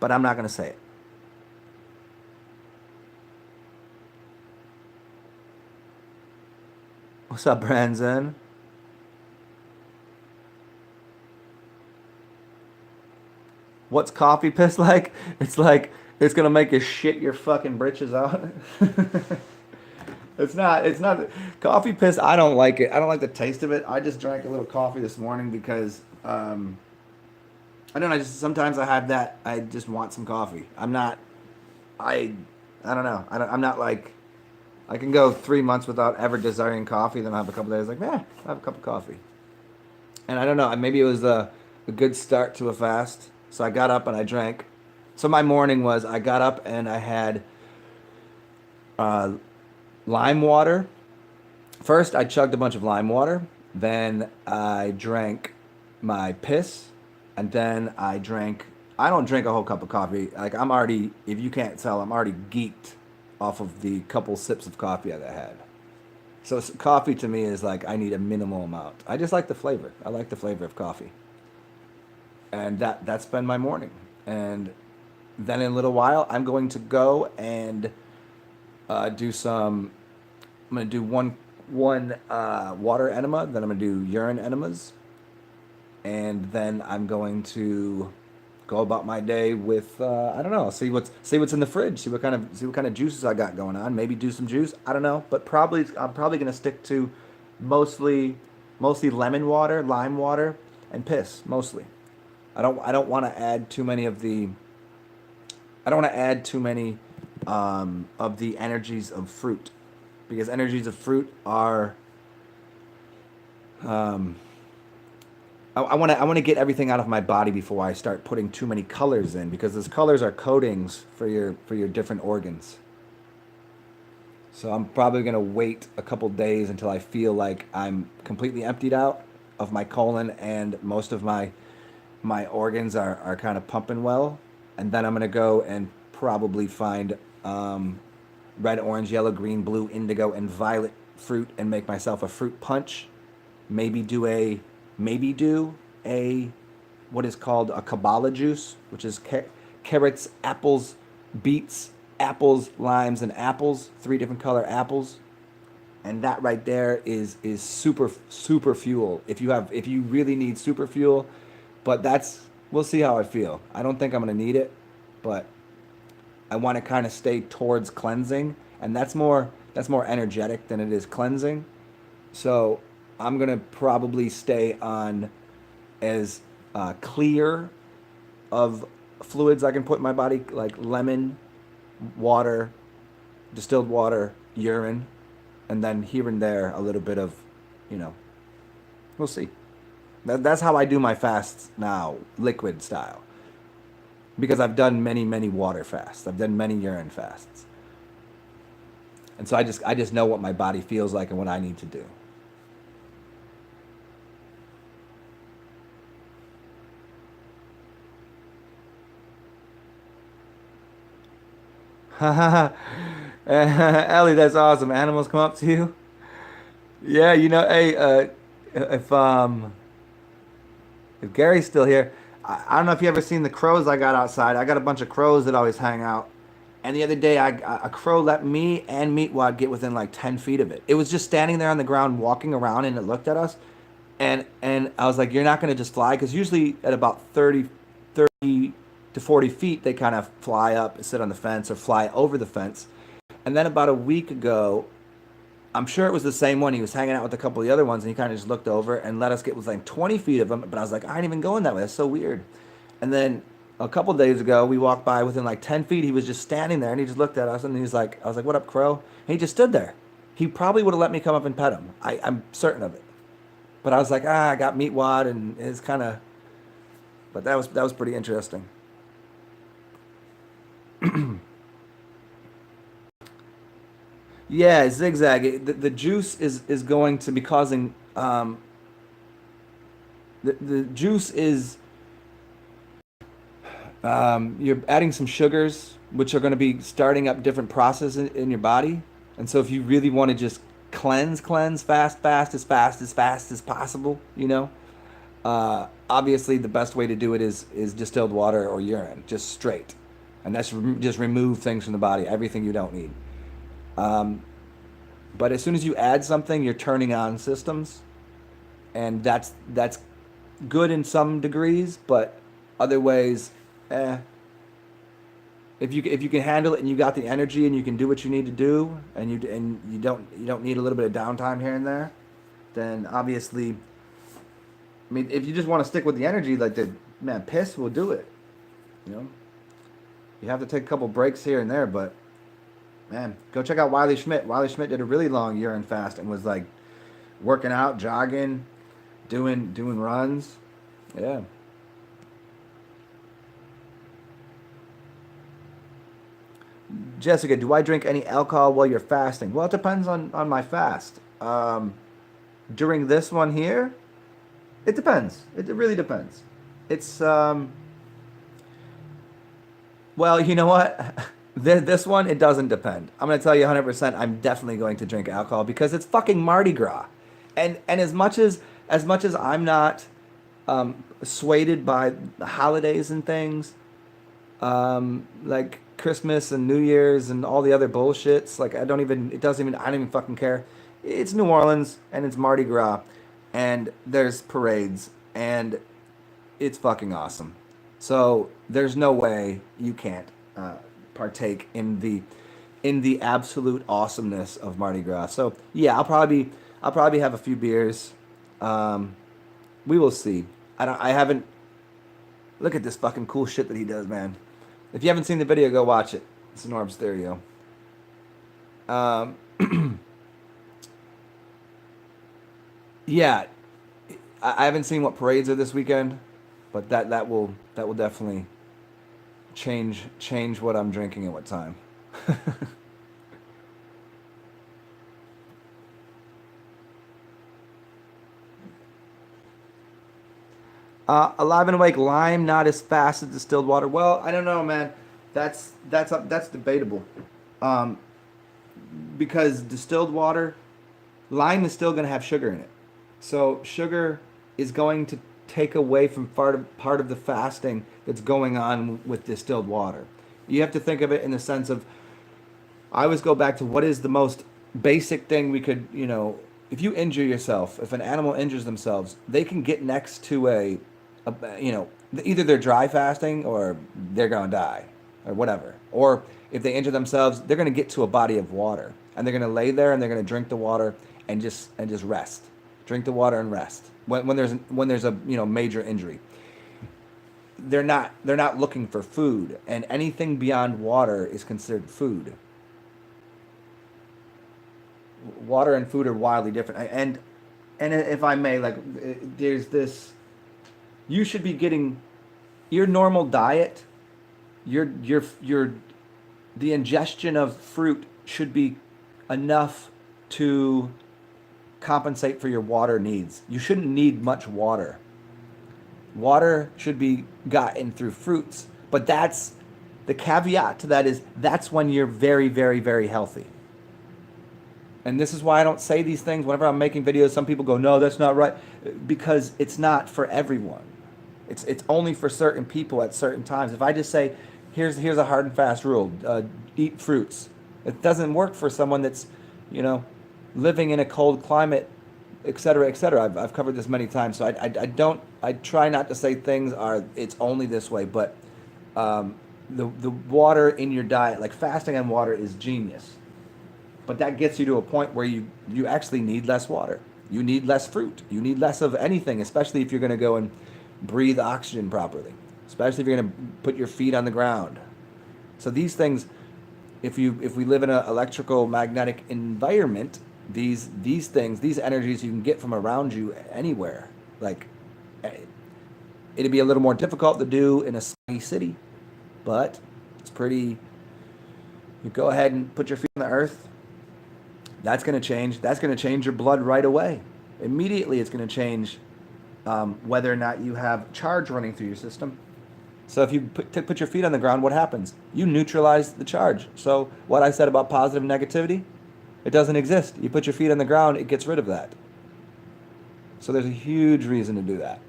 but I'm not gonna say it. What's up, Branson? What's coffee piss like? It's like it's gonna make you shit your fucking britches out. It's not coffee piss. I don't like it. I don't like the taste of it. I just drank a little coffee this morning because I don't know. Just sometimes I have that. I just want some coffee. I'm not. I I don't know. I'm not like I can go 3 months without ever desiring coffee. Then I have a couple days like, I have a cup of coffee. And I don't know. Maybe it was a good start to a fast. So I got up and I drank. So my morning was I got up and I had uh, lime water. First, I chugged a bunch of lime water. Then I drank my piss. And then I drank. I don't drink a whole cup of coffee. Like I'm already, if you can't tell, I'm already geeked off of the couple sips of coffee that I had. So coffee to me is like I need a minimal amount. I just like the flavor. I like the flavor of coffee, and that's been my morning. And then in a little while, I'm going to go and do some. I'm gonna do one water enema. Then I'm gonna do urine enemas, and then I'm going to go about my day with I don't know, see what's in the fridge, see what kind of juices I got going on. Maybe do some juice. I don't know, but probably I'm probably gonna stick to mostly mostly lemon water, lime water, and piss mostly. I don't want to add too many of the I don't want to add too many of the energies of fruit because energies of fruit are um, I want to get everything out of my body before I start putting too many colors in because those colors are coatings for your different organs. So I'm probably gonna wait a couple days until I feel like I'm completely emptied out of my colon and most of my organs are kind of pumping well, and then I'm gonna go and probably find red, orange, yellow, green, blue, indigo, and violet fruit and make myself a fruit punch. Maybe do a maybe do a what is called a Kabbalah juice, which is carrots, apples, beets, apples, limes, and apples, three different color apples, and that right there is super fuel. If you really need super fuel, but that's we'll see how I feel. I don't think I'm gonna need it, but I want to kind of stay towards cleansing, and that's more energetic than it is cleansing. So I'm gonna probably stay on as clear of fluids I can put in my body, like lemon, water, distilled water, urine, and then here and there a little bit of, you know, we'll see. That's how I do my fasts now, liquid style, because I've done many water fasts. I've done many urine fasts, and so I just know what my body feels like and what I need to do. Ellie, that's awesome. Animals come up to you. Yeah, hey, if if Gary's still here, I don't know if you ever seen the crows I got outside. I got a bunch of crows that always hang out. And the other day, a crow let me and Meatwad get within like 10 feet of it. It was just standing there on the ground, walking around, and it looked at us. And I was like, "You're not gonna just fly," because usually at about 30 to 40 feet, they kind of fly up, and sit on the fence, or fly over the fence. And then about a week ago, I'm sure it was the same one. He was hanging out with a couple of the other ones, and he kind of just looked over and let us get within 20 feet of him. But I was like, I ain't even going that way. That's so weird. And then a couple of days ago, we walked by within like 10 feet. He was just standing there, and he just looked at us, and he's like, I was like, "What up, crow?" And he just stood there. He probably would have let me come up and pet him. I'm certain of it. But I was like, I got meat wad, and it's kind of. But that was pretty interesting. Yeah, zigzag. The juice is going to be causing the juice is you're adding some sugars which are going to be starting up different processes in your body. And so if you really want to just cleanse fast as possible, Obviously, the best way to do it is distilled water or urine, just straight, and that's just remove things from the body, everything you don't need. Um, but as soon as you add something, you're turning on systems, and that's good in some degrees, but other ways, eh. If you can handle it and you got the energy and you can do what you need to do, and you don't need a little bit of downtime here and there, then obviously, I mean, if you just want to stick with the energy, like the man, piss will do it. You know, you have to take a couple breaks here and there, but man, go check out Wiley Schmidt. Wiley Schmidt did a really long urine fast and was like working out, jogging, doing runs. Yeah. Jessica, do I drink any alcohol while you're fasting? Well, it depends on my fast. During this one here, it depends. It really depends. It's well, you know what? This one, it doesn't depend. I'm going to tell you 100%, I'm definitely going to drink alcohol because it's fucking Mardi Gras. And as much as I'm not swayed by the holidays and things, like Christmas and New Year's and all the other bullshits, like I don't even fucking care. It's New Orleans and it's Mardi Gras and there's parades and it's fucking awesome. So there's no way you can't partake in the absolute awesomeness of Mardi Gras. So yeah, I'll probably have a few beers. Um, we will see. I haven't look at this fucking cool shit that he does, man. If you haven't seen the video, go watch it. It's Norb's Stereo. Um, yeah, I haven't seen what parades are this weekend, but that will definitely change what I'm drinking at what time. Alive and awake, lime not as fast as distilled water. Well, I don't know, man. That's debatable. Um, because distilled water, lime is still going to have sugar in it. So sugar is going to take away from part of the fasting that's going on with distilled water. You have to think of it in the sense of I always go back to what is the most basic thing we could, if you injure yourself, if an animal injures themselves, they can get next to either they're dry fasting or they're going to die or whatever. Or if they injure themselves, they're going to get to a body of water and they're going to lay there and they're going to drink the water and just rest. Drink the water and rest. When there's a major injury, they're not looking for food, and anything beyond water is considered food. Water and food are wildly different. And if I may, like, there's this. You should be getting your normal diet. Your the ingestion of fruit should be enough to compensate for your water needs. You shouldn't need much water. Water should be gotten through fruits, but that's the caveat to that is that's when you're very, very, very healthy. And this is why I don't say these things whenever I'm making videos. Some people go, "No, that's not right," because it's not for everyone. It's only for certain people at certain times. If I just say, "Here's a hard and fast rule: eat fruits," it doesn't work for someone that's, you know, living in a cold climate, et cetera, et cetera. I've covered this many times, so I try not to say things are it's only this way, but the water in your diet, like fasting on water, is genius. But that gets you to a point where you actually need less water. You need less fruit. You need less of anything, especially if you're going to go and breathe oxygen properly. Especially if you're going to put your feet on the ground. So these things, if we live in an electrical magnetic environment, these things, these energies you can get from around you anywhere. Like it'd be a little more difficult to do in a sunny city, but it's pretty. You go ahead and put your feet on the earth. That's going to change. That's going to change your blood right away. Immediately, it's going to change whether or not you have charge running through your system. So if you put your feet on the ground, what happens? You neutralize the charge. So what I said about positive negativity, it doesn't exist. You put your feet on the ground, it gets rid of that. So there's a huge reason to do that.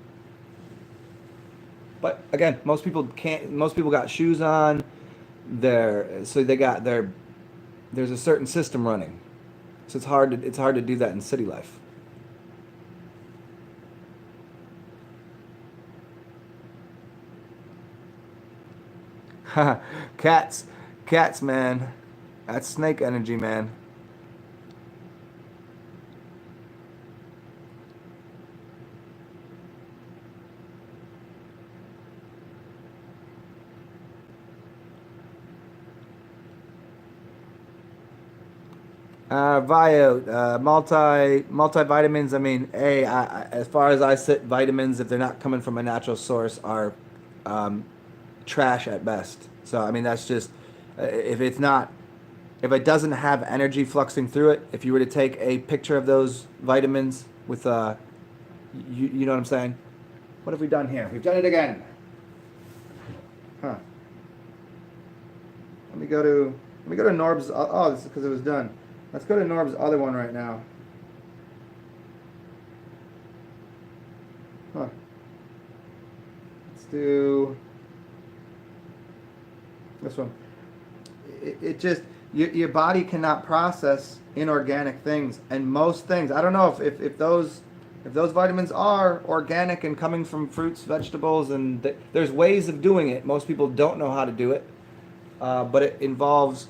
But again, most people can't. Most people got shoes on. So they got their. There's a certain system running, so it's hard to do that in city life. cats, cats, man. That's snake energy, man. Vio, multivitamins. I mean, as far as I sit, vitamins, if they're not coming from a natural source, are um, trash at best. So I mean, that's just if it's not if it doesn't have energy fluxing through it. If you were to take a picture of those vitamins with you know what I'm saying? What have we done here? We've done it again. Huh. Let me go to Norb's. Oh, this is because it was done. Let's go to Norb's other one right now. Huh. Let's do this one. It just your body cannot process inorganic things, and most things. I don't know if those vitamins are organic and coming from fruits, vegetables, and there's ways of doing it. Most people don't know how to do it, but it involves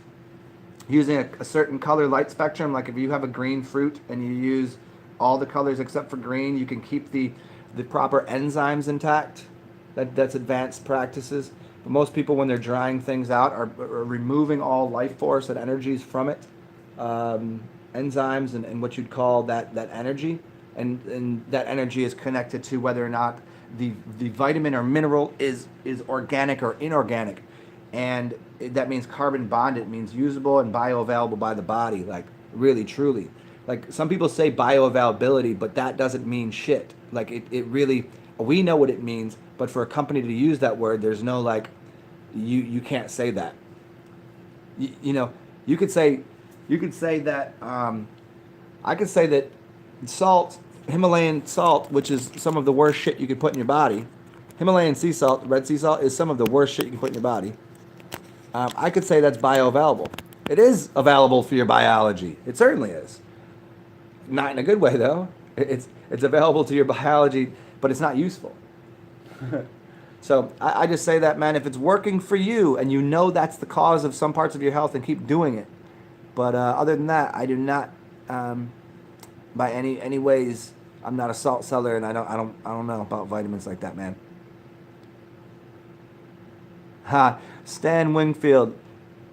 using a certain color light spectrum. Like if you have a green fruit and you use all the colors except for green, you can keep the proper enzymes intact. That's advanced practices. But most people, when they're drying things out, are removing all life force and energies from it, enzymes and what you'd call that energy, and that energy is connected to whether or not the vitamin or mineral is organic or inorganic, and that means carbon bonded. It means usable and bioavailable by the body, like really truly. Like some people say bioavailability, but that doesn't mean shit. Like it really, we know what it means, but for a company to use that word, there's no like, you can't say that. You know, you could say, that, I could say that salt, Himalayan salt, which is some of the worst shit you could put in your body. Himalayan sea salt, red sea salt, is some of the worst shit you can put in your body. I could say that's bioavailable. It is available for your biology. It certainly is. Not in a good way though. It's available to your biology, but it's not useful. So I just say that, man, if it's working for you and you know that's the cause of some parts of your health, then keep doing it. But other than that, I do not, by any ways, I'm not a salt seller, and I don't know about vitamins like that, man. Ha, Stan Wingfield,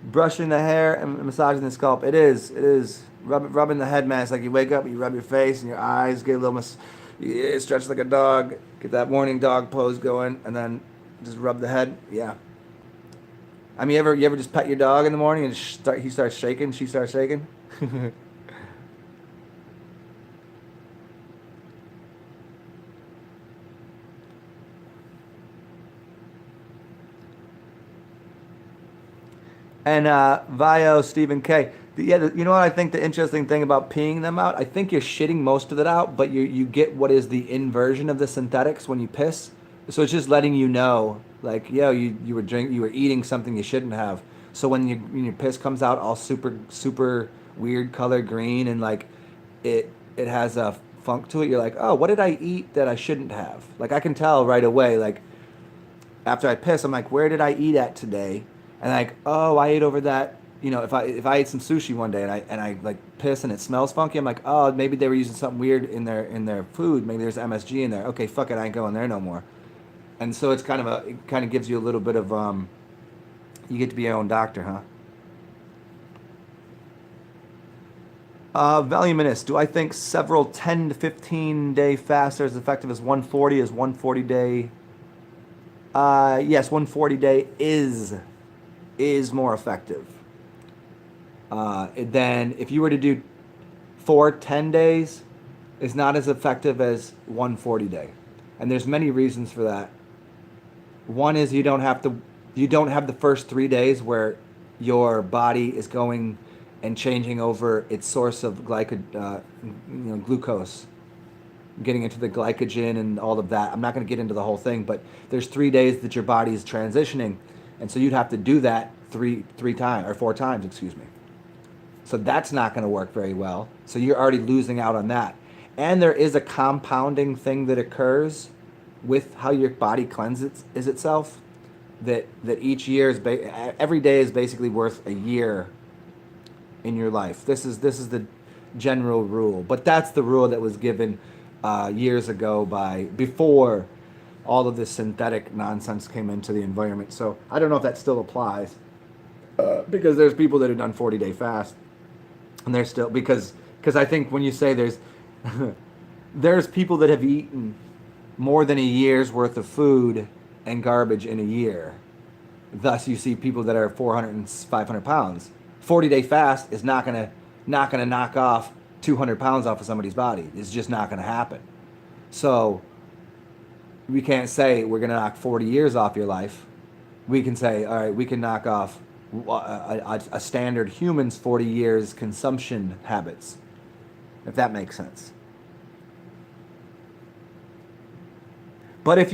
brushing the hair and massaging the scalp. It is. Rubbing the head, man. It's like you wake up, you rub your face and your eyes, get a little you stretch like a dog, get that morning dog pose going, and then just rub the head. Yeah. I mean, you ever just pet your dog in the morning and he starts shaking, she starts shaking? And Vio Stephen K. You know what I think the interesting thing about peeing them out? I think you're shitting most of it out, but you get what is the inversion of the synthetics when you piss. So it's just letting you know, like, yo, you were eating something you shouldn't have. So when your piss comes out all super weird color green, and like it has a funk to it, you're like, oh, what did I eat that I shouldn't have? Like I can tell right away, like after I piss, I'm like, where did I eat at today? And like, oh, I ate over that. You know, if I ate some sushi one day and I like piss and it smells funky, I'm like, oh, maybe they were using something weird in their food. Maybe there's MSG in there. Okay, fuck it, I ain't going there no more. And so it kind of gives you a little bit of you get to be your own doctor, huh? Voluminous. Do I think several 10 to 15 day fasts are as effective as 140 as 140 day? Yes, 140 day is more effective. Then if you were to do 4 10 days, it's not as effective as 140 day, and there's many reasons for that. One is you don't have the first 3 days where your body is going and changing over its source of glucose. getting into the glycogen and all of that. I'm not going to get into the whole thing, but there's 3 days that your body is transitioning, and so you'd have to do that three times or 4 times, excuse me. So that's not going to work very well. So you're already losing out on that. And there is a compounding thing that occurs with how your body cleanses itself. That each year is every day is basically worth a year in your life. This is the general rule, but that's the rule that was given years ago by before all of this synthetic nonsense came into the environment. So I don't know if that still applies because there's people that have done 40-day fast and they're still because I think when you say there's people that have eaten more than a year's worth of food and garbage in a year. Thus, you see people that are 400 and 500 pounds. 40-day fast is not gonna knock off 200 pounds off of somebody's body. It's just not gonna happen. So we can't say we're gonna knock 40 years off your life. We can say, all right, we can knock off a standard human's 40 years consumption habits, if that makes sense. But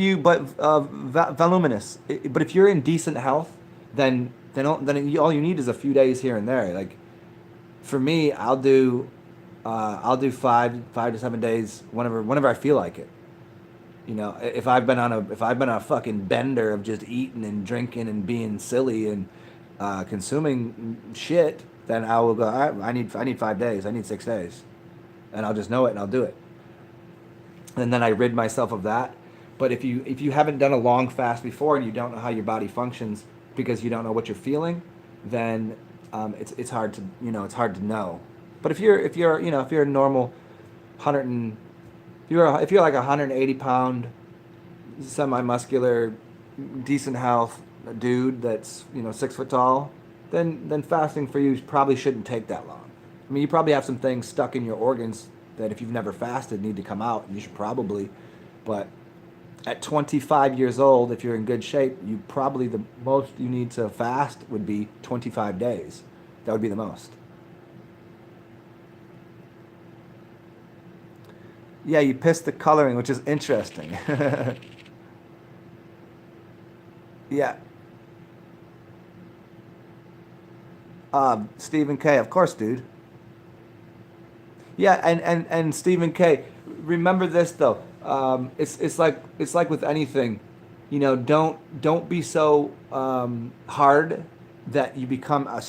voluminous. But if you're in decent health, then all you need is a few days here and there. Like for me, I'll do 5 to 7 days whenever I feel like it. You know, if I've been on a fucking bender of just eating and drinking and being silly and consuming shit, then I will go. I need 5 days. I need 6 days, and I'll just know it and I'll do it. And then I rid myself of that. But if you haven't done a long fast before and you don't know how your body functions because you don't know what you're feeling, then it's hard to know. But if you're a normal 100 and if you're like 180 pound semi-muscular decent health dude that's 6 foot tall, then fasting for you probably shouldn't take that long. I mean, you probably have some things stuck in your organs that if you've never fasted need to come out, and you should probably, but at 25 years old, if you're in good shape, you probably the most you need to fast would be 25 days. That would be the most. Yeah, you pissed the coloring, which is interesting. Yeah. Stephen K, of course, dude. Yeah, and Stephen K. Remember this though. It's like with anything, don't be so hard that you become a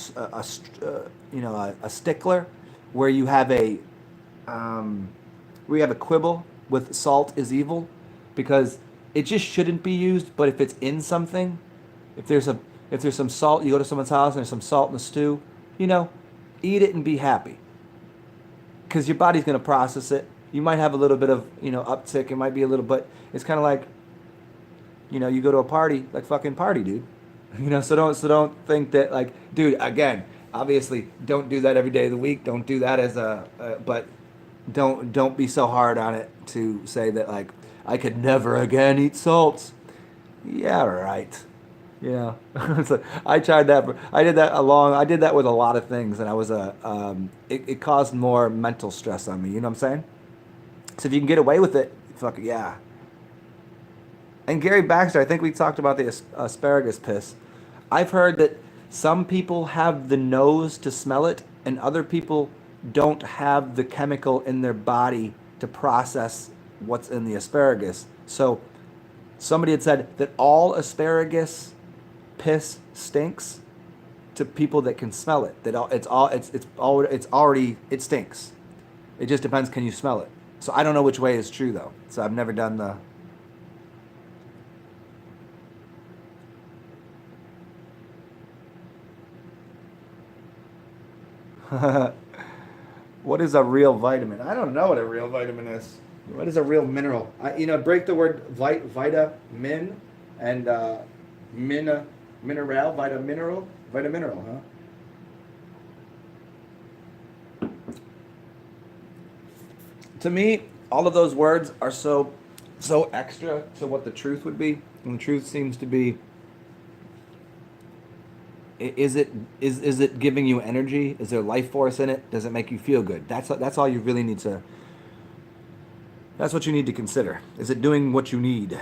stickler, where you have a quibble with salt is evil, because it just shouldn't be used. But if it's in something, if there's a if there's some salt, you go to someone's house and there's some salt in the stew, eat it and be happy, because your body's going to process it. You might have a little bit of, uptick. It might be a little, but it's kind of like, you go to a party, like fucking party, dude. So don't think that, like, dude, again, obviously don't do that every day of the week. Don't do that but don't be so hard on it to say that, like, I could never again eat salts. Yeah, right. Yeah. So I tried that. I did that with a lot of things, and it caused more mental stress on me. You know what I'm saying? So if you can get away with it, fuck it, yeah. And Gary Baxter, I think we talked about the asparagus piss. I've heard that some people have the nose to smell it, and other people don't have the chemical in their body to process what's in the asparagus. So somebody had said that all asparagus piss stinks to people that can smell it. That it's already it stinks. It just depends, can you smell it? So I don't know which way is true though. So I've never done the. What is a real vitamin? I don't know what a real vitamin is. What is a real mineral? Break the word vitamin and mineral, vitamineral, huh? To me, all of those words are so extra to what the truth would be. And the truth seems to be, is it giving you energy? Is there life force in it? Does it make you feel good? That's all you really need to That's what you need to consider. Is it doing what you need?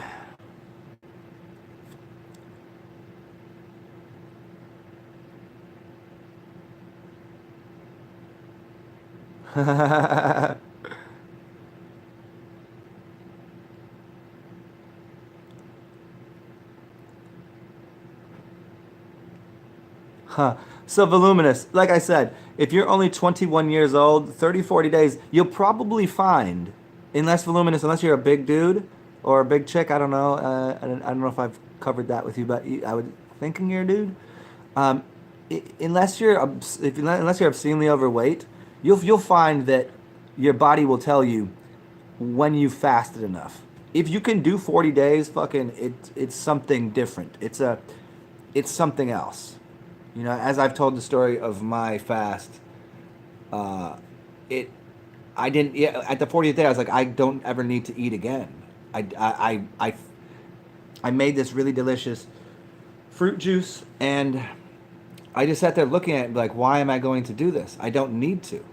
Huh. So voluminous. Like I said, if you're only 21 years old, 30, 40 days, you'll probably find, unless voluminous, unless you're a big dude or a big chick, I don't know. I don't know if I've covered that with you, but I would thinking you're a dude. Um, unless you're unless you're obscenely overweight, you'll find that your body will tell you when you fasted enough. If you can do 40 days, fucking it's something different. It's something else. You know, as I've told the story of my fast, uh, it I didn't, yeah, at the 40th day I was like, I don't ever need to eat again. I made this really delicious fruit juice, and I just sat there looking at it like, why am I going to do this? I don't need to.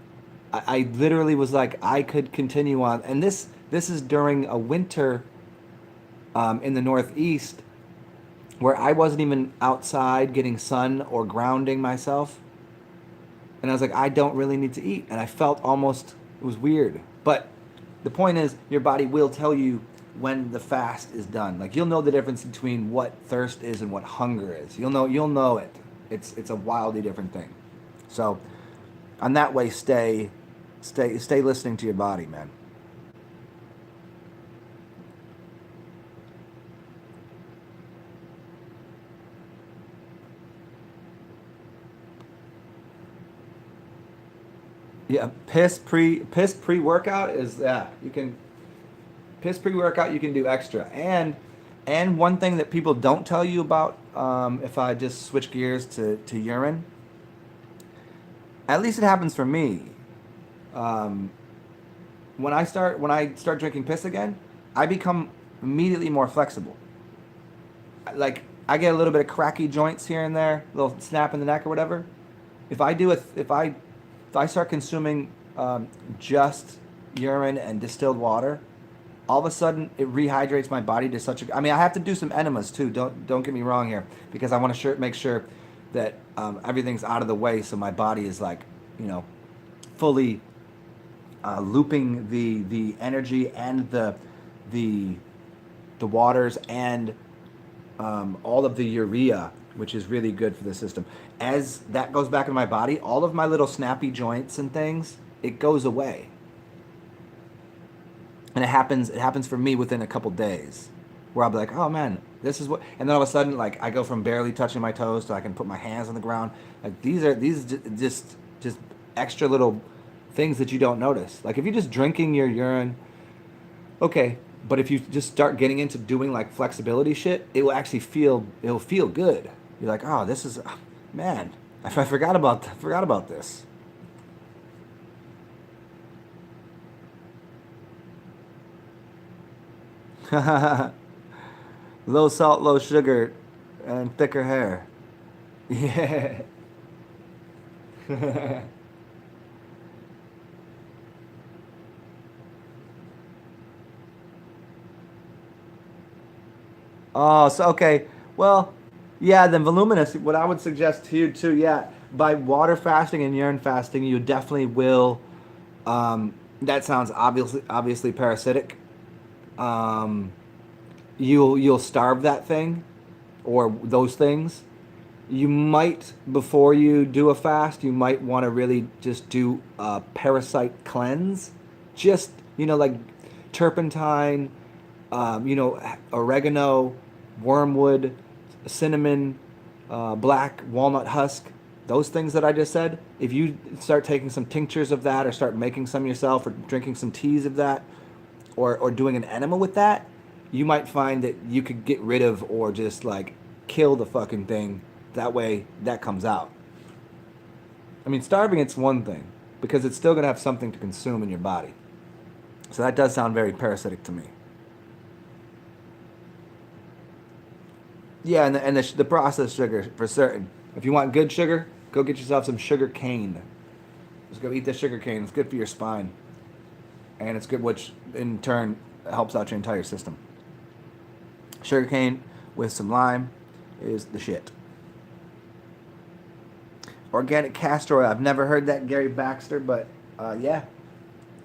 I literally was like, I could continue on, and this is during a winter in the Northeast where I wasn't even outside getting sun or grounding myself. And I was like, I don't really need to eat. And I felt almost, it was weird. But the point is, your body will tell you when the fast is done. Like, you'll know the difference between what thirst is and what hunger is. You'll know it. It's a wildly different thing. So, on that way, stay listening to your body, man. Yeah, piss pre workout is, yeah, you can piss pre workout, you can do extra. And one thing that people don't tell you about, if I just switch gears to urine, at least it happens for me. Um, when I start drinking piss again, I become immediately more flexible. Like, I get a little bit of cracky joints here and there, a little snap in the neck or whatever. If I start consuming just urine and distilled water, all of a sudden it rehydrates my body to such a. I mean, I have to do some enemas too. Don't get me wrong here, because I want to make sure that everything's out of the way, so my body is like, you know, fully looping the energy and the the waters and all of the urea, which is really good for the system. As that goes back in my body, all of my little snappy joints and things, it goes away. And it happens for me within a couple days, where I'll be like, oh man, this is what, and then all of a sudden, like, I go from barely touching my toes to I can put my hands on the ground. Like, just extra little things that you don't notice. Like, if you're just drinking your urine, okay, but if you just start getting into doing like flexibility shit, it'll feel good. You're like, oh, this is, man, I forgot about this. Low salt, low sugar, and thicker hair. Yeah. Oh, so okay. Well, yeah, then voluminous. What I would suggest to you too, yeah, by water fasting and urine fasting, you definitely will. That sounds obviously parasitic. Um, you'll starve that thing or those things. You might, before you do a fast, you might want to really just do a parasite cleanse. Just, like turpentine, oregano, wormwood, cinnamon, black walnut husk, those things that I just said. If you start taking some tinctures of that, or start making some yourself, or drinking some teas of that, or doing an enema with that, you might find that you could get rid of or just like kill the fucking thing. That way, that comes out. I mean, starving, it's one thing, because it's still going to have something to consume in your body. So that does sound very parasitic to me. Yeah, and the processed sugar for certain. If you want good sugar, go get yourself some sugar cane. Just go eat the sugar cane. It's good for your spine. and it's good, which in turn helps out your entire system. Sugarcane with some lime is the shit. Organic castor oil. I've never heard that, Gary Baxter, but yeah,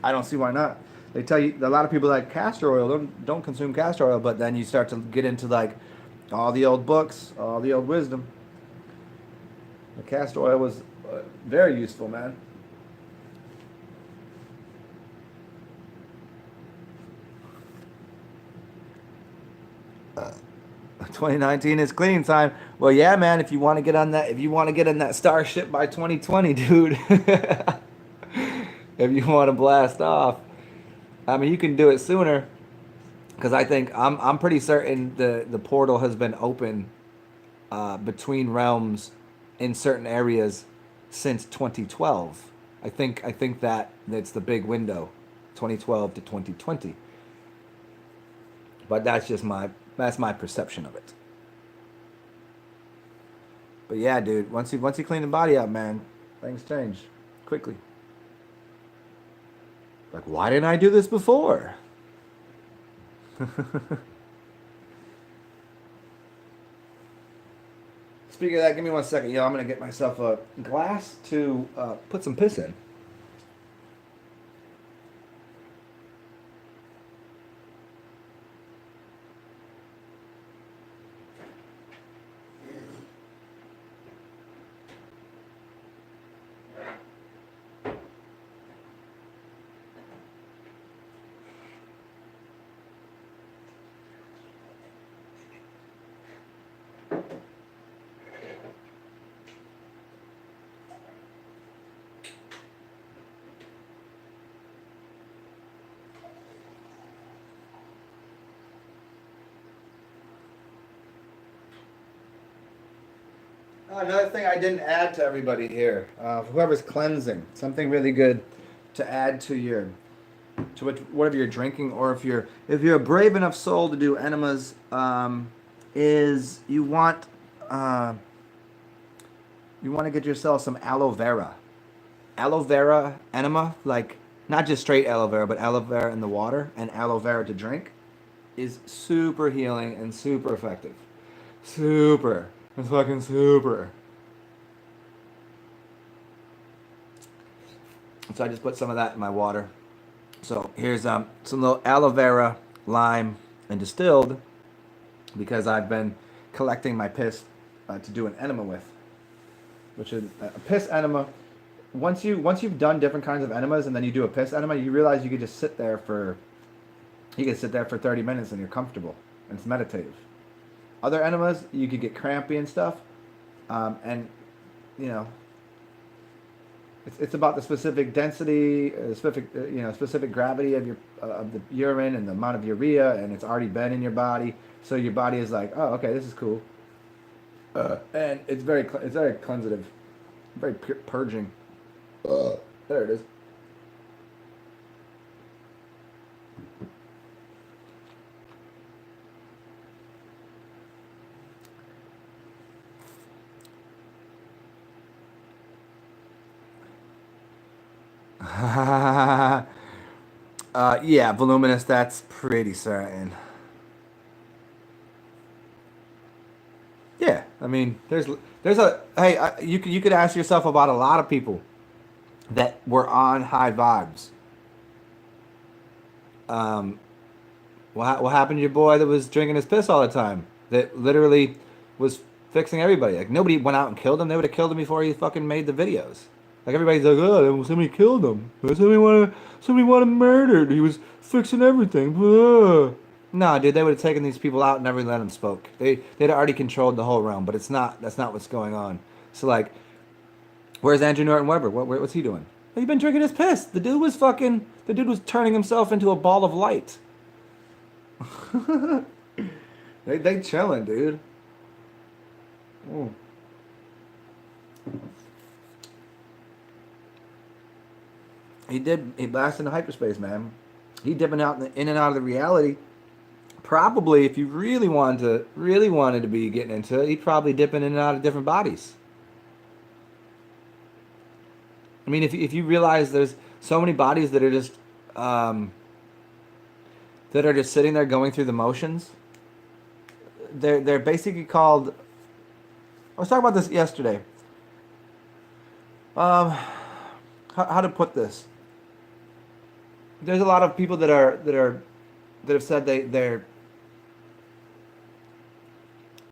I don't see why not. They tell you a lot of people like castor oil don't consume castor oil, but then you start to get into like all the old books, all the old wisdom. The castor oil was very useful, man. 2019 is clean time. Well, yeah, man. If you want to get on that, if you want to get in that starship by 2020, dude. If you want to blast off, I mean, you can do it sooner. Because I think I'm pretty certain the portal has been open between realms in certain areas since 2012. I think that it's the big window, 2012 to 2020. But that's my perception of it. But yeah, dude, once you clean the body up, man, things change quickly. Like, why didn't I do this before? Speaking of that, give me 1 second. Yo, I'm gonna get myself a glass to put some piss in. Another thing I didn't add to everybody here, whoever's cleansing, something really good to add to your to whatever you're drinking, or if you're a brave enough soul to do enemas, is uh, you want to get yourself some aloe vera enema, like not just straight aloe vera, but aloe vera in the water and aloe vera to drink, is super healing and super effective. Super. It's fucking super. So I just put some of that in my water. So here's some little aloe vera, lime, and distilled, because I've been collecting my piss to do an enema with, which is a piss enema. Once you've done different kinds of enemas and then you do a piss enema, you realize you could sit there for 30 minutes and you're comfortable and it's meditative. Other enemas, you could get crampy and stuff, and you know, it's about the specific density, specific gravity of the urine and the amount of urea, and it's already been in your body, so your body is like, oh, okay, this is cool, and it's very cleansative, very purging. There it is. Yeah, voluminous. That's pretty certain. Yeah, I mean, there's a hey, you could ask yourself about a lot of people that were on high vibes. Um, what happened to your boy that was drinking his piss all the time? That literally was fixing everybody. Like nobody went out and killed him. They would have killed him before he fucking made the videos. Like everybody's like, oh, somebody killed him. Somebody wanted murdered. He was fixing everything. Blah. No, dude, they would have taken these people out and never let them spoke. They'd already controlled the whole realm, but it's not. That's not what's going on. So like, where's Andrew Norton Webber? What's he doing? He's been drinking his piss. The dude was fucking. The dude was turning himself into a ball of light. They chilling, dude. Mm. He blasted into hyperspace, man. He dipping out in and out of the reality. Probably, if you really wanted to be getting into it, he'd probably dipping in and out of different bodies. I mean, if you realize there's so many bodies that are just um, that are just sitting there going through the motions. They're basically called. I was talking about this yesterday. Um, how to put this? There's a lot of people that have said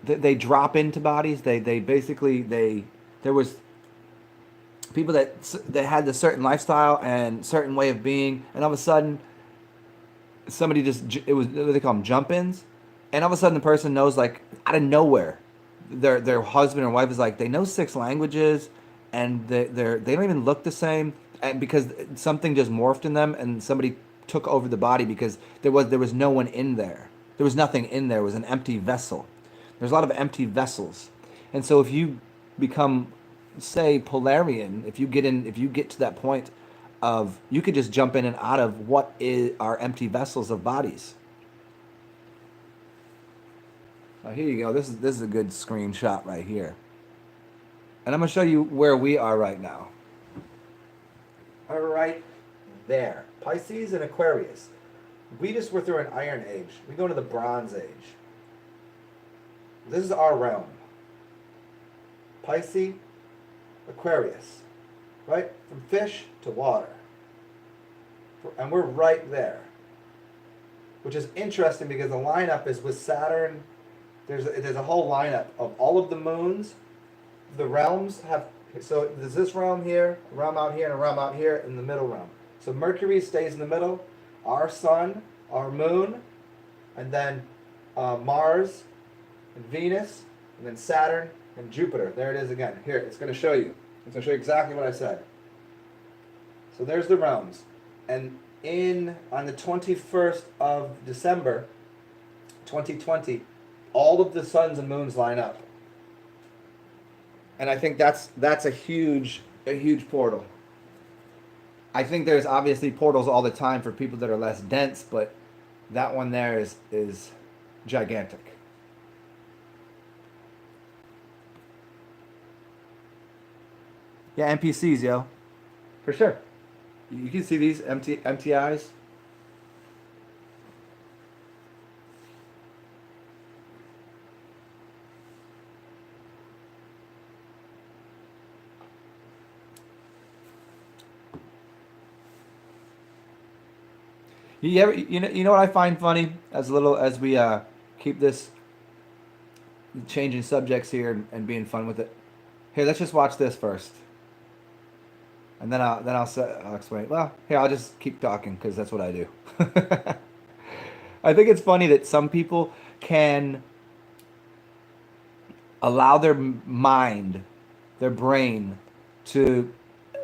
they drop into bodies. They basically they there was people that had this certain lifestyle and certain way of being, and all of a sudden somebody it was what they call them jump-ins, and all of a sudden the person knows like out of nowhere, their husband or wife is like they know 6 languages, and they don't even look the same, and because something just morphed in them, and somebody took over the body because there was no one in there, there was nothing in there, it was an empty vessel. There's a lot of empty vessels, and so if you become, say, Polarian, if you get to that point of you could just jump in and out of are empty vessels of bodies. Here you go. This is a good screenshot right here, and I'm gonna show you where we are right now. All right, there, Pisces and Aquarius. We just were through an Iron Age. We go into the Bronze Age. This is our realm. Pisces, Aquarius, right? From fish to water. And we're right there. Which is interesting because the lineup is with Saturn. There's a whole lineup of all of the moons. The realms have, so there's this realm here, a realm out here, and a realm out here in the middle realm. So Mercury stays in the middle, our sun, our moon, and then Mars, and Venus, and then Saturn, and Jupiter. There it is again. Here, it's going to show you. It's going to show you exactly what I said. So there's the realms. And on the 21st of December, 2020, all of the suns and moons line up. And I think that's a huge portal. I think there's obviously portals all the time for people that are less dense, but that one there is gigantic. Yeah, NPCs, yo. For sure. You can see these empty eyes. You know what I find funny as we keep this changing subjects here and being fun with it. Here, let's just watch this first. And then I'll explain. Well, here, I'll just keep talking because that's what I do. I think it's funny that some people can allow their mind, their brain, to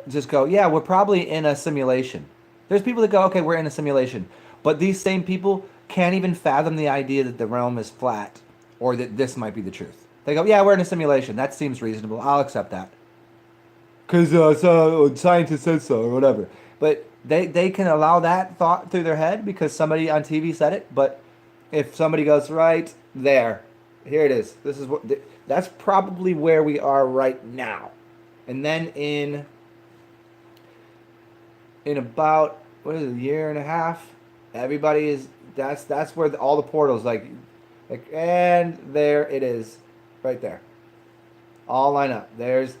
just go, yeah, we're probably in a simulation. There's people that go, okay, we're in a simulation. But these same people can't even fathom the idea that the realm is flat or that this might be the truth. They go, yeah, we're in a simulation. That seems reasonable. I'll accept that. Because scientists said so or whatever. But they can allow that thought through their head because somebody on TV said it. But if somebody goes, right there, here it is. This is that's probably where we are right now. And then in about, what is it, a year and a half, everybody is, that's where all the portals, like, and there it is, right there. All line up. There's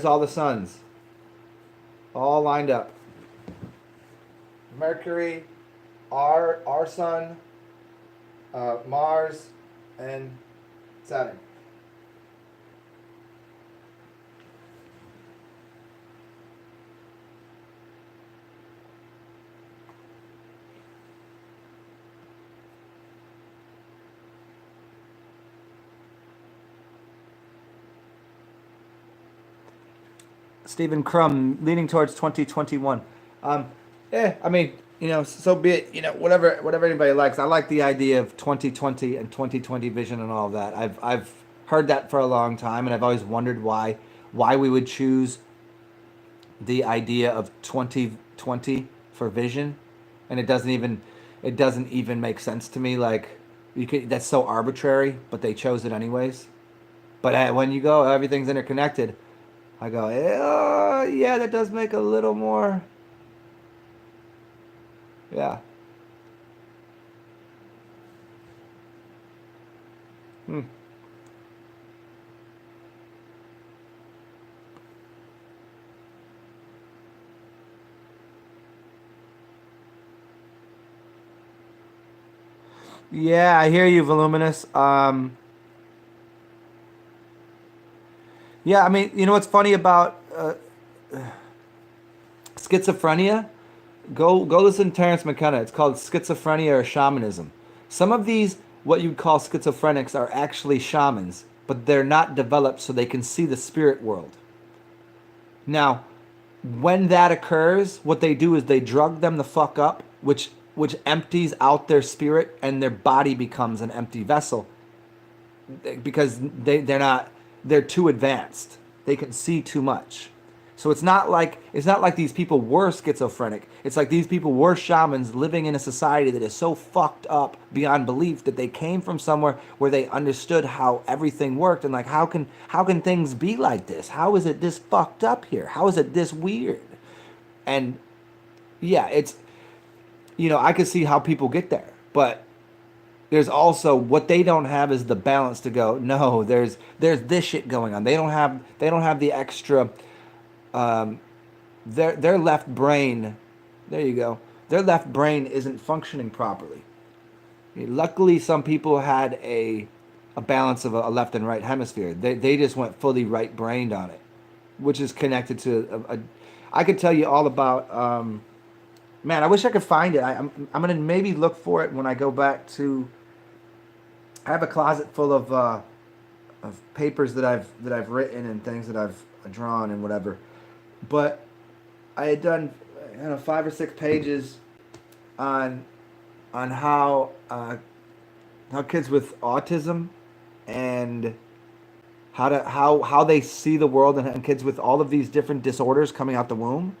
all the suns. All lined up. Mercury, our sun, Mars, and Saturn. Stephen Crum, leaning towards 2021. I mean, so be it. Whatever anybody likes. I like the idea of 2020 and 2020 vision and all of that. I've heard that for a long time, and I've always wondered why we would choose the idea of 2020 for vision, and it doesn't even make sense to me. Like, that's so arbitrary, but they chose it anyways. But when you go, everything's interconnected. I go, yeah, that does make a little more. Yeah. Hmm. Yeah, I hear you, Voluminous. Yeah, I mean, you know what's funny about schizophrenia? Go listen to Terrence McKenna. It's called schizophrenia or shamanism. Some of these, what you'd call schizophrenics, are actually shamans, but they're not developed so they can see the spirit world. Now, when that occurs, what they do is they drug them the fuck up, which empties out their spirit, and their body becomes an empty vessel because they're too advanced. They can see too much. So it's not like these people were schizophrenic. It's like these people were shamans living in a society that is so fucked up beyond belief that they came from somewhere where they understood how everything worked, and like how can things be like this? How is it this fucked up here? How is it this weird? And yeah, I could see how people get there, but there's also what they don't have is the balance to go, no, there's this shit going on. They don't have the extra their left brain, there you go. Their left brain isn't functioning properly. Luckily some people had a balance of a left and right hemisphere. They just went fully right brained on it, which is connected to I could tell you all about man, I wish I could find it. I'm gonna maybe look for it when I go back to. I have a closet full of papers that I've written and things that I've drawn and whatever. But I had done 5 or 6 pages on how kids with autism and how they see the world, and kids with all of these different disorders coming out the womb,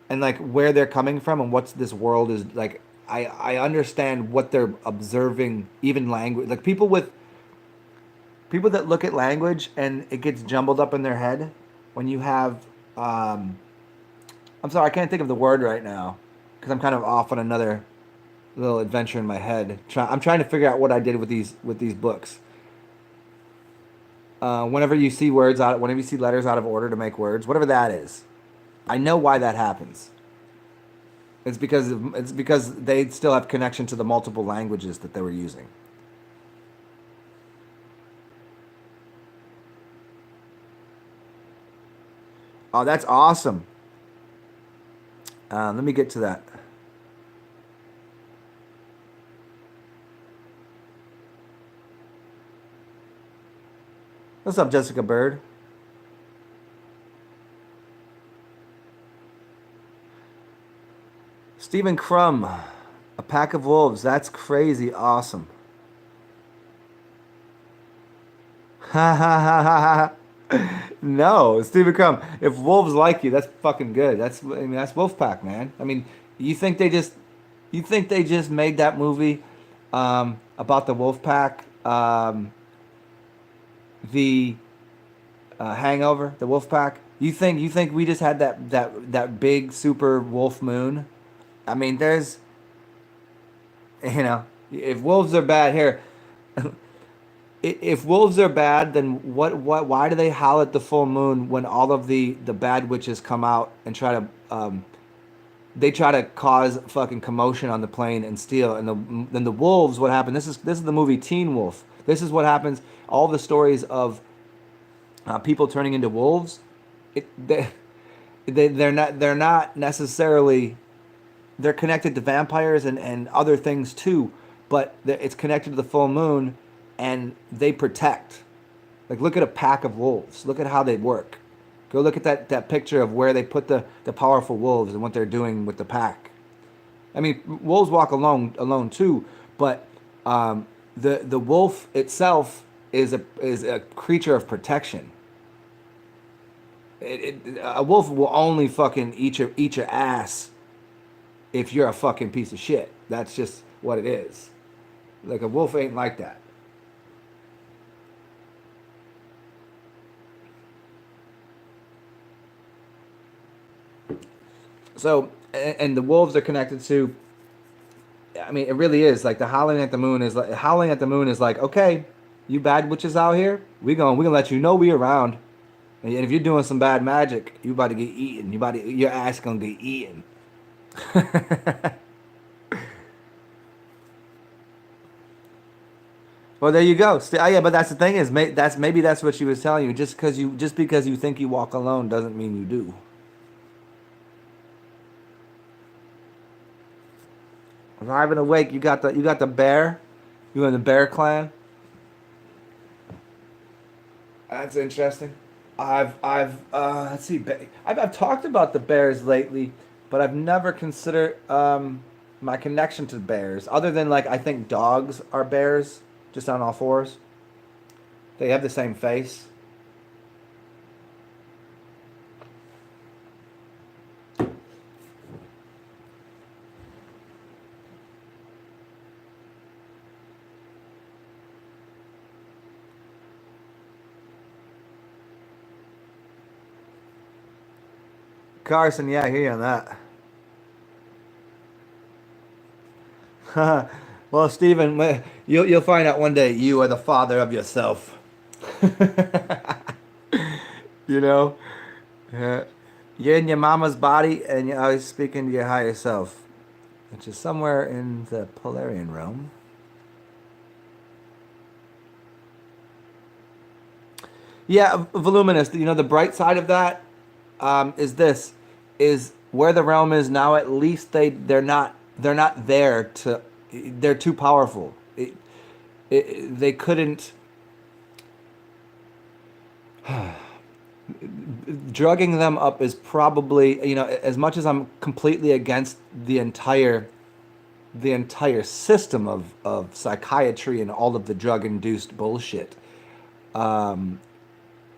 and like where they're coming from and what's this world is like. I understand what they're observing, even language, like people that look at language and it gets jumbled up in their head when you have um I'm sorry, I can't think of the word right now because I'm kind of off on another little adventure in my head. I'm trying to figure out what I did with these books. Whenever you see letters out of order to make words, whatever that is, I know why that happens. It's because they still have connection to the multiple languages that they were using. Oh, that's awesome. Let me get to that. What's up, Jessica Bird? Stephen Crumb, A Pack of Wolves. That's crazy awesome. Ha ha ha ha ha. No, Stephen Crumb. If wolves like you, that's fucking good. That's Wolfpack, man. I mean, you think they just you think they just made that movie about the Wolfpack, the Hangover, the Wolfpack? You think we just had that big super wolf moon? I mean, if wolves are bad here, if wolves are bad, then why do they howl at the full moon when all of the bad witches come out and they try to cause fucking commotion on the plane and steal, and then the wolves, what happened? This is the movie Teen Wolf. This is what happens. All the stories of people turning into wolves, it, they're not necessarily, they're connected to vampires and other things too, but it's connected to the full moon, and they protect. Like, look at a pack of wolves. Look at how they work. Go look at that picture of where they put the powerful wolves and what they're doing with the pack. I mean, wolves walk alone too, but the wolf itself is a creature of protection. A wolf will only fucking eat your ass if you're a fucking piece of shit. That's just what it is. Like, a wolf ain't like that. So and the wolves are connected to. I mean, it really is like the howling at the moon is like howling at the moon is like, okay, you bad witches out here, we gonna let you know we around, and if you're doing some bad magic, you about to get eaten. Your ass gonna get eaten. Well, there you go. Oh, yeah, but that's the thing is, maybe that's what she was telling you. Just because you think you walk alone doesn't mean you do. Alive and awake, you got the bear. You in the bear clan. That's interesting. I've let's see. I've talked about the bears lately, but I've never considered my connection to bears. Other than like I think dogs are bears, just on all fours. They have the same face. Carson, yeah, I hear you on that. Well, Stephen, you'll find out one day you are the father of yourself. You know, uh, you're in your mama's body, and you're always speaking to your higher self, which is somewhere in the Polarian realm. Yeah, voluminous. You know, the bright side of that is this: is where the realm is now. At least they're not there to. They're too powerful. They couldn't. Drugging them up is probably, as much as I'm completely against the entire system of psychiatry and all of the drug induced bullshit.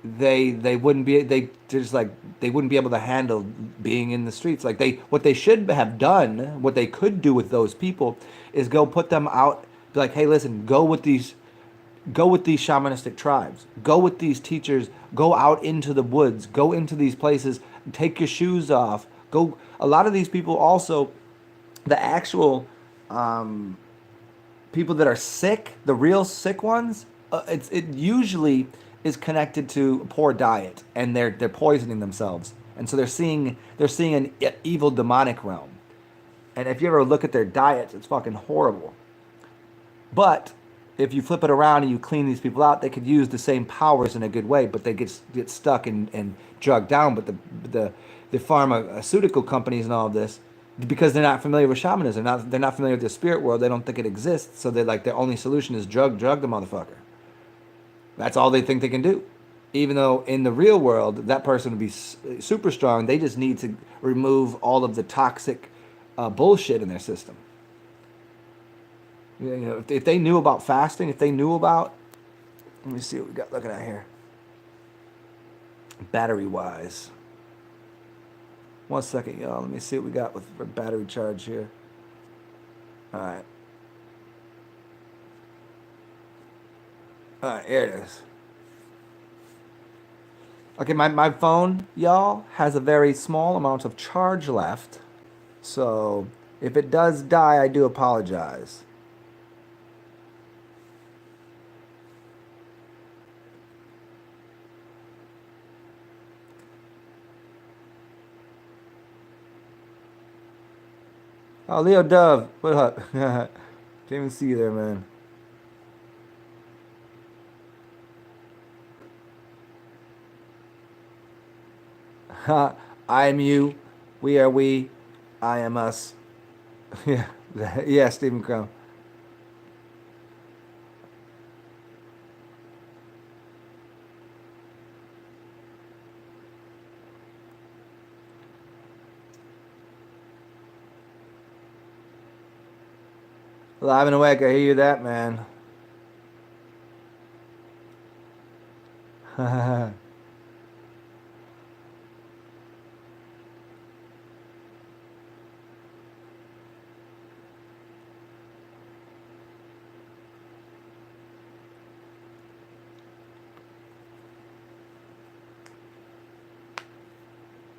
They wouldn't be they just like they wouldn't be able to handle being in the streets. Like they what they should have done, what they could do with those people is go put them out, be like, hey, listen, go with these shamanistic tribes, go with these teachers, go out into the woods, go into these places, take your shoes off, go. A lot of these people also, the actual people that are sick, the real sick ones, it usually is connected to poor diet, and they're poisoning themselves, and so they're seeing an evil demonic realm. And if you ever look at their diets, it's fucking horrible. But if you flip it around and you clean these people out, they could use the same powers in a good way, but they get stuck and drugged down. But the pharmaceutical companies and all of this, because they're not familiar with shamanism, they're not familiar with the spirit world. They don't think it exists, so they like their only solution is drug the motherfucker. That's all they think they can do. Even though in the real world, that person would be super strong. They just need to remove all of the toxic bullshit in their system. If they knew about fasting, if they knew about, let me see what we got looking at here. Battery wise. One second, y'all. Let me see what we got with for battery charge here. All right. All right, here it is. Okay, my phone, y'all, has a very small amount of charge left. So if it does die, I do apologize. Oh, Leo Dove, what up? Can't even see you there, man. I am you, we are we, I am us. Yeah, yeah, Stephen Crown. Live and awake, I hear you that, man.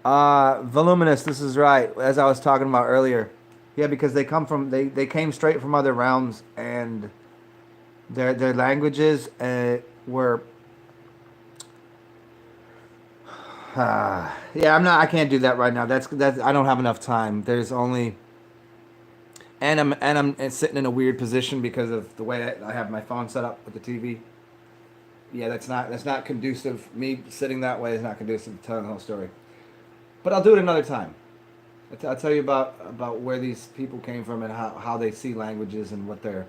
Voluminous, this is right, as I was talking about earlier. Yeah, because they came straight from other realms, and their languages were yeah, I can't do that right now. That's I don't have enough time. There's only and I'm sitting in a weird position because of the way I have my phone set up with the TV. Yeah, that's not conducive. Me sitting that way is not conducive to telling the whole story. But I'll do it another time. I'll tell you about where these people came from and how they see languages and what they're.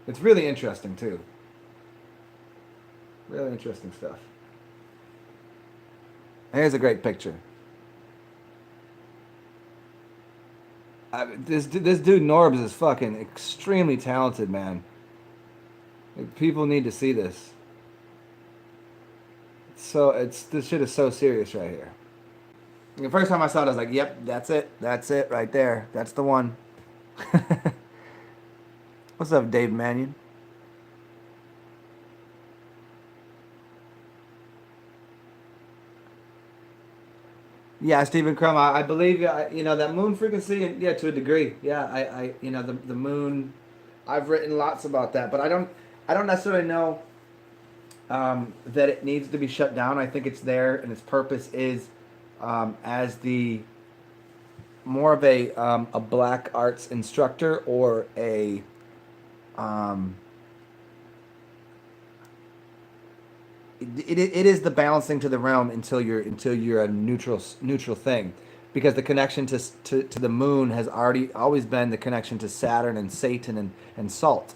It's really interesting too. Really interesting stuff. Here's a great picture. This dude Norbs is fucking extremely talented, man. Like, people need to see this. This shit is so serious right here. The first time I saw it, I was like, "Yep, that's it right there. That's the one." What's up, Dave Mannion? Yeah, Stephen Crumb. I believe that moon frequency. And yeah, to a degree. Yeah, the moon. I've written lots about that, but I don't necessarily know that it needs to be shut down. I think it's there, and its purpose is as the more of a black arts instructor or a um, it is the balancing to the realm until you're a neutral thing, because the connection to the moon has always been the connection to Saturn and Satan and salt.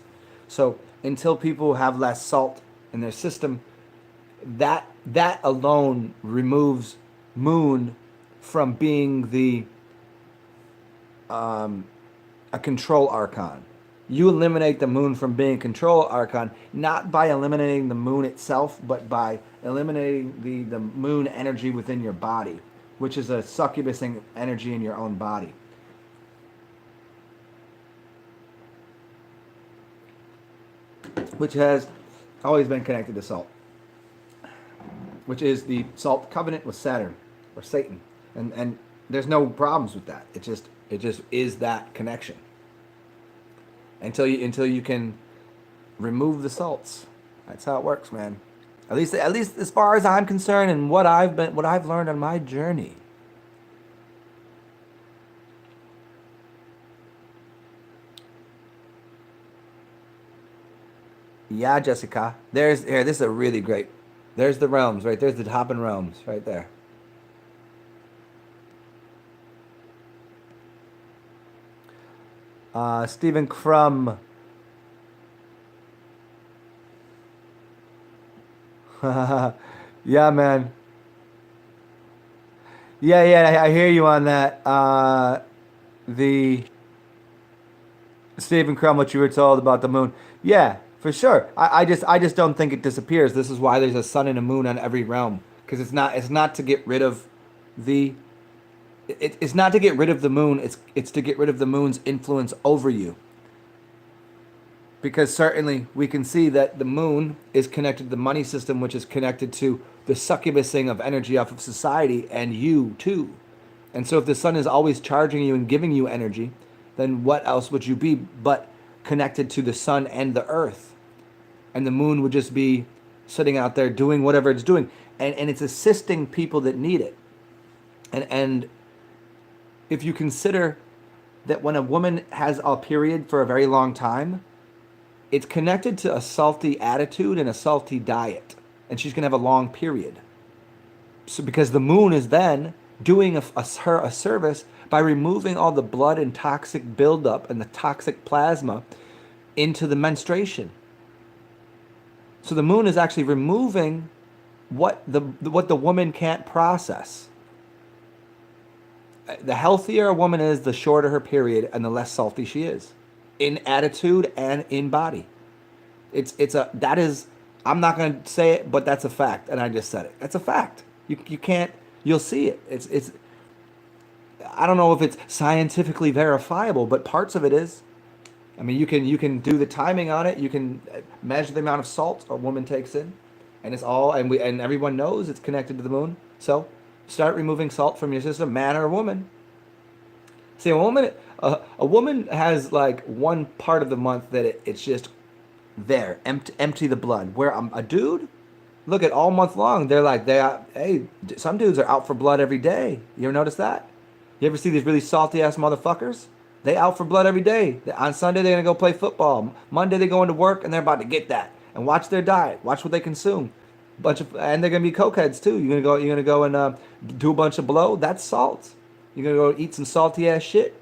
So until people have less salt in their system, that alone removes moon from being the a control archon. You eliminate the moon from being a control archon, not by eliminating the moon itself, but by eliminating the moon energy within your body, which is a succubusing energy in your own body, which has always been connected to salt, which is the salt covenant with Saturn or Satan. And there's no problems with that. It just is that connection until you can remove the salts. That's how it works, man. At least as far as I'm concerned, and what I've learned on my journey. Yeah, Jessica. This is a really great. There's the realms, right? There's the hopping realms right there. Stephen Crumb. Yeah, man. Yeah, yeah, I hear you on that. The Stephen Crumb, what you were told about the moon. Yeah, for sure. I just don't think it disappears. This is why there's a sun and a moon on every realm, because it's not to get rid of the it's not to get rid of the moon. It's to get rid of the moon's influence over you. Because certainly we can see that the moon is connected to the money system, which is connected to the succubusing of energy off of society and you too. And so if the sun is always charging you and giving you energy, then what else would you be but connected to the sun and the earth? And the moon would just be sitting out there doing whatever it's doing. And it's assisting people that need it. And if you consider that when a woman has a period for a very long time, it's connected to a salty attitude and a salty diet, and she's going to have a long period. So because the moon is then doing her a service by removing all the blood and toxic buildup and the toxic plasma into the menstruation. So the moon is actually removing what the woman can't process. The healthier a woman is, the shorter her period and the less salty she is, in attitude and in body. That is, I'm not going to say it, but that's a fact, and I just said it. That's a fact. You can't, you'll see it. It's I don't know if it's scientifically verifiable, but parts of it is. I mean, you can do the timing on it. You can measure the amount of salt a woman takes in, and it's all, and everyone knows it's connected to the moon. So Start removing salt from your system, man or woman. See, a woman has like one part of the month that it's just there, empty the blood. Where a dude, look at all month long, they're like hey, some dudes are out for blood every day. You ever notice that? You ever see these really salty ass motherfuckers? They out for blood every day. On Sunday they're gonna go play football. Monday they go into work and they're about to get that. And watch their diet. Watch what they consume. And they're gonna be cokeheads too. You're gonna go and do a bunch of blow. That's salt. You're gonna go eat some salty ass shit,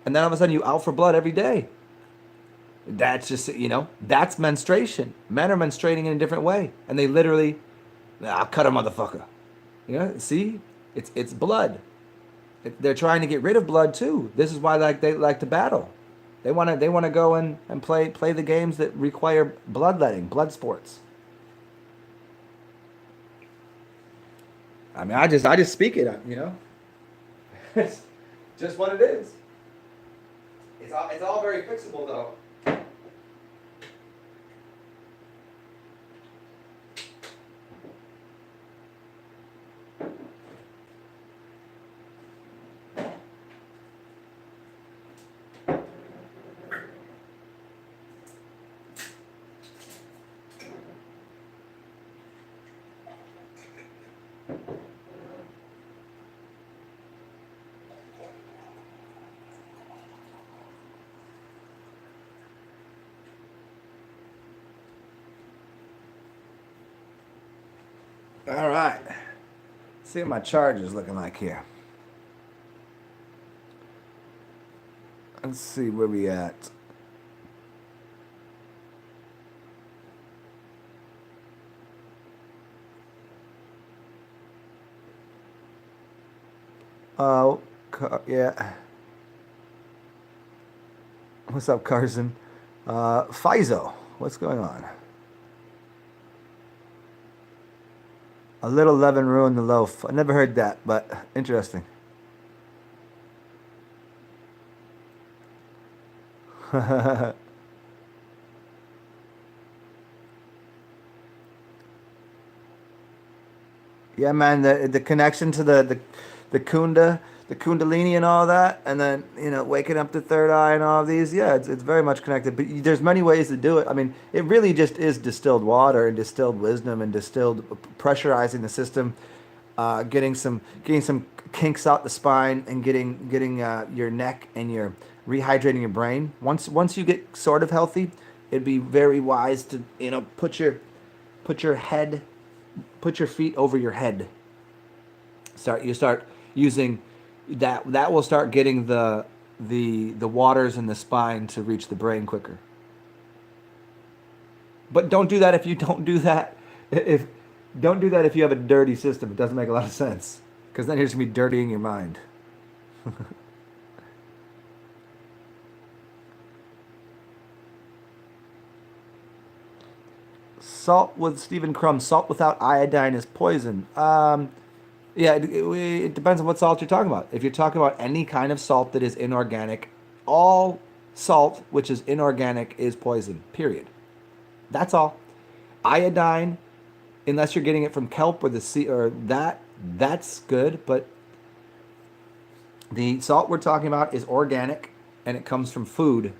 and then all of a sudden you out for blood every day. That's just that's menstruation. Men are menstruating in a different way, and they literally, I'll cut a motherfucker. See, it's blood. They're trying to get rid of blood too. This is why they like to battle. They wanna go and play the games that require bloodletting, blood sports. I mean, I just speak it, It's just what it is. It's all very fixable though. All right. See what my charge is looking like here. Let's see where we at. Oh, yeah. What's up, Carson? FISO, what's going on? A little leaven ruined the loaf. I never heard that, but interesting. Yeah, man, the connection to the kundalini and all that, and then waking up the third eye and all of these. Yeah, it's very much connected. But there's many ways to do it. I mean, it really just is distilled water and distilled wisdom and distilled pressurizing the system, getting some kinks out the spine and getting your neck and your rehydrating your brain. Once you get sort of healthy, it'd be very wise to put your head. Put your feet over your head. Start using that. That will start getting the waters in the spine to reach the brain quicker. But don't do that if you don't do that. If Don't do that if you have a dirty system. It doesn't make a lot of sense because then you're just gonna be dirtying your mind. Salt with Stephen Crumb. Salt without iodine is poison. Yeah, it depends on what salt you're talking about. If you're talking about any kind of salt that is inorganic, all salt which is inorganic is poison. Period. That's all. Iodine, unless you're getting it from kelp or the sea or that's good. But the salt we're talking about is organic, and it comes from food,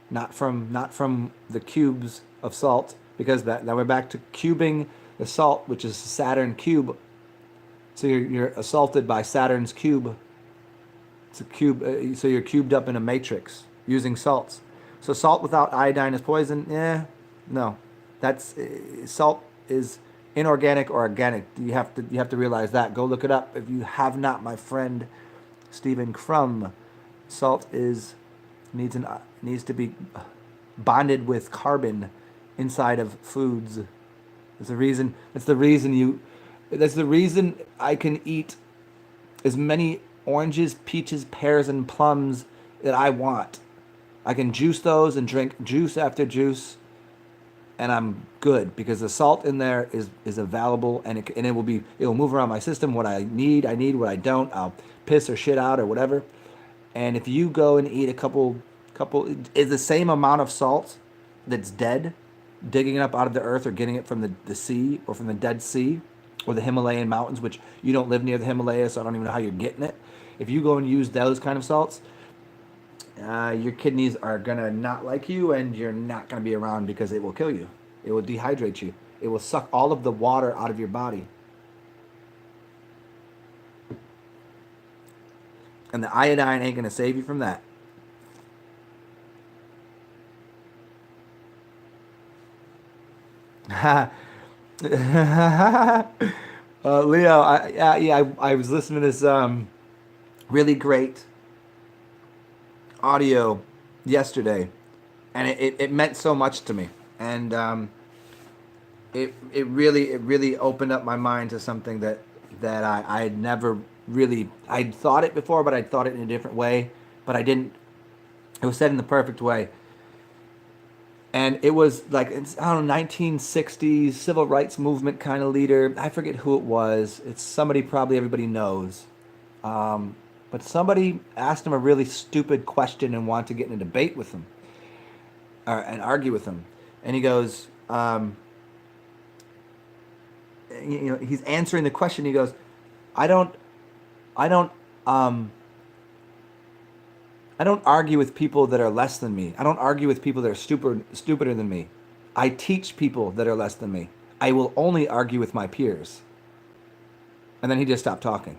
not from the cubes of salt. Because now we're back to cubing the salt, which is Saturn cube. So you're assaulted by Saturn's cube. It's a cube, so you're cubed up in a matrix using salts. So salt without iodine is poison. No, that's salt is inorganic or organic. You have to realize that. Go look it up if you have not, my friend Stephen Crumb. Salt needs to be bonded with carbon inside of foods. That's the reason I can eat as many oranges, peaches, pears, and plums that I want. I can juice those and drink juice after juice, and I'm good because the salt in there is available, and it'll move around my system. What I need what I don't. I'll piss or shit out or whatever. And if you go and eat a couple is the same amount of salt that's dead, digging it up out of the earth or getting it from the sea or from the Dead Sea, or the Himalayan mountains, which you don't live near the Himalayas, so I don't even know how you're getting it. If you go and use those kind of salts, your kidneys are gonna not like you, and you're not gonna be around because it will kill you. It will dehydrate you. It will suck all of the water out of your body. And the iodine ain't gonna save you from that. Leo, I was listening to this really great audio yesterday, and it meant so much to me, and it really opened up my mind to something that I had never really, I'd thought it before, but I'd thought it in a different way, but I didn't. It was said in the perfect way, and it was like, it's, I don't know, 1960s civil rights movement kind of leader. I forget who it was. It's somebody probably everybody knows. But somebody asked him a really stupid question and wanted to get in a debate with him, and argue with him. And he goes, he's answering the question. He goes, I don't, I don't, um, I don't argue with people that are less than me. I don't argue with people that are stupider than me. I teach people that are less than me. I will only argue with my peers. And then he just stopped talking.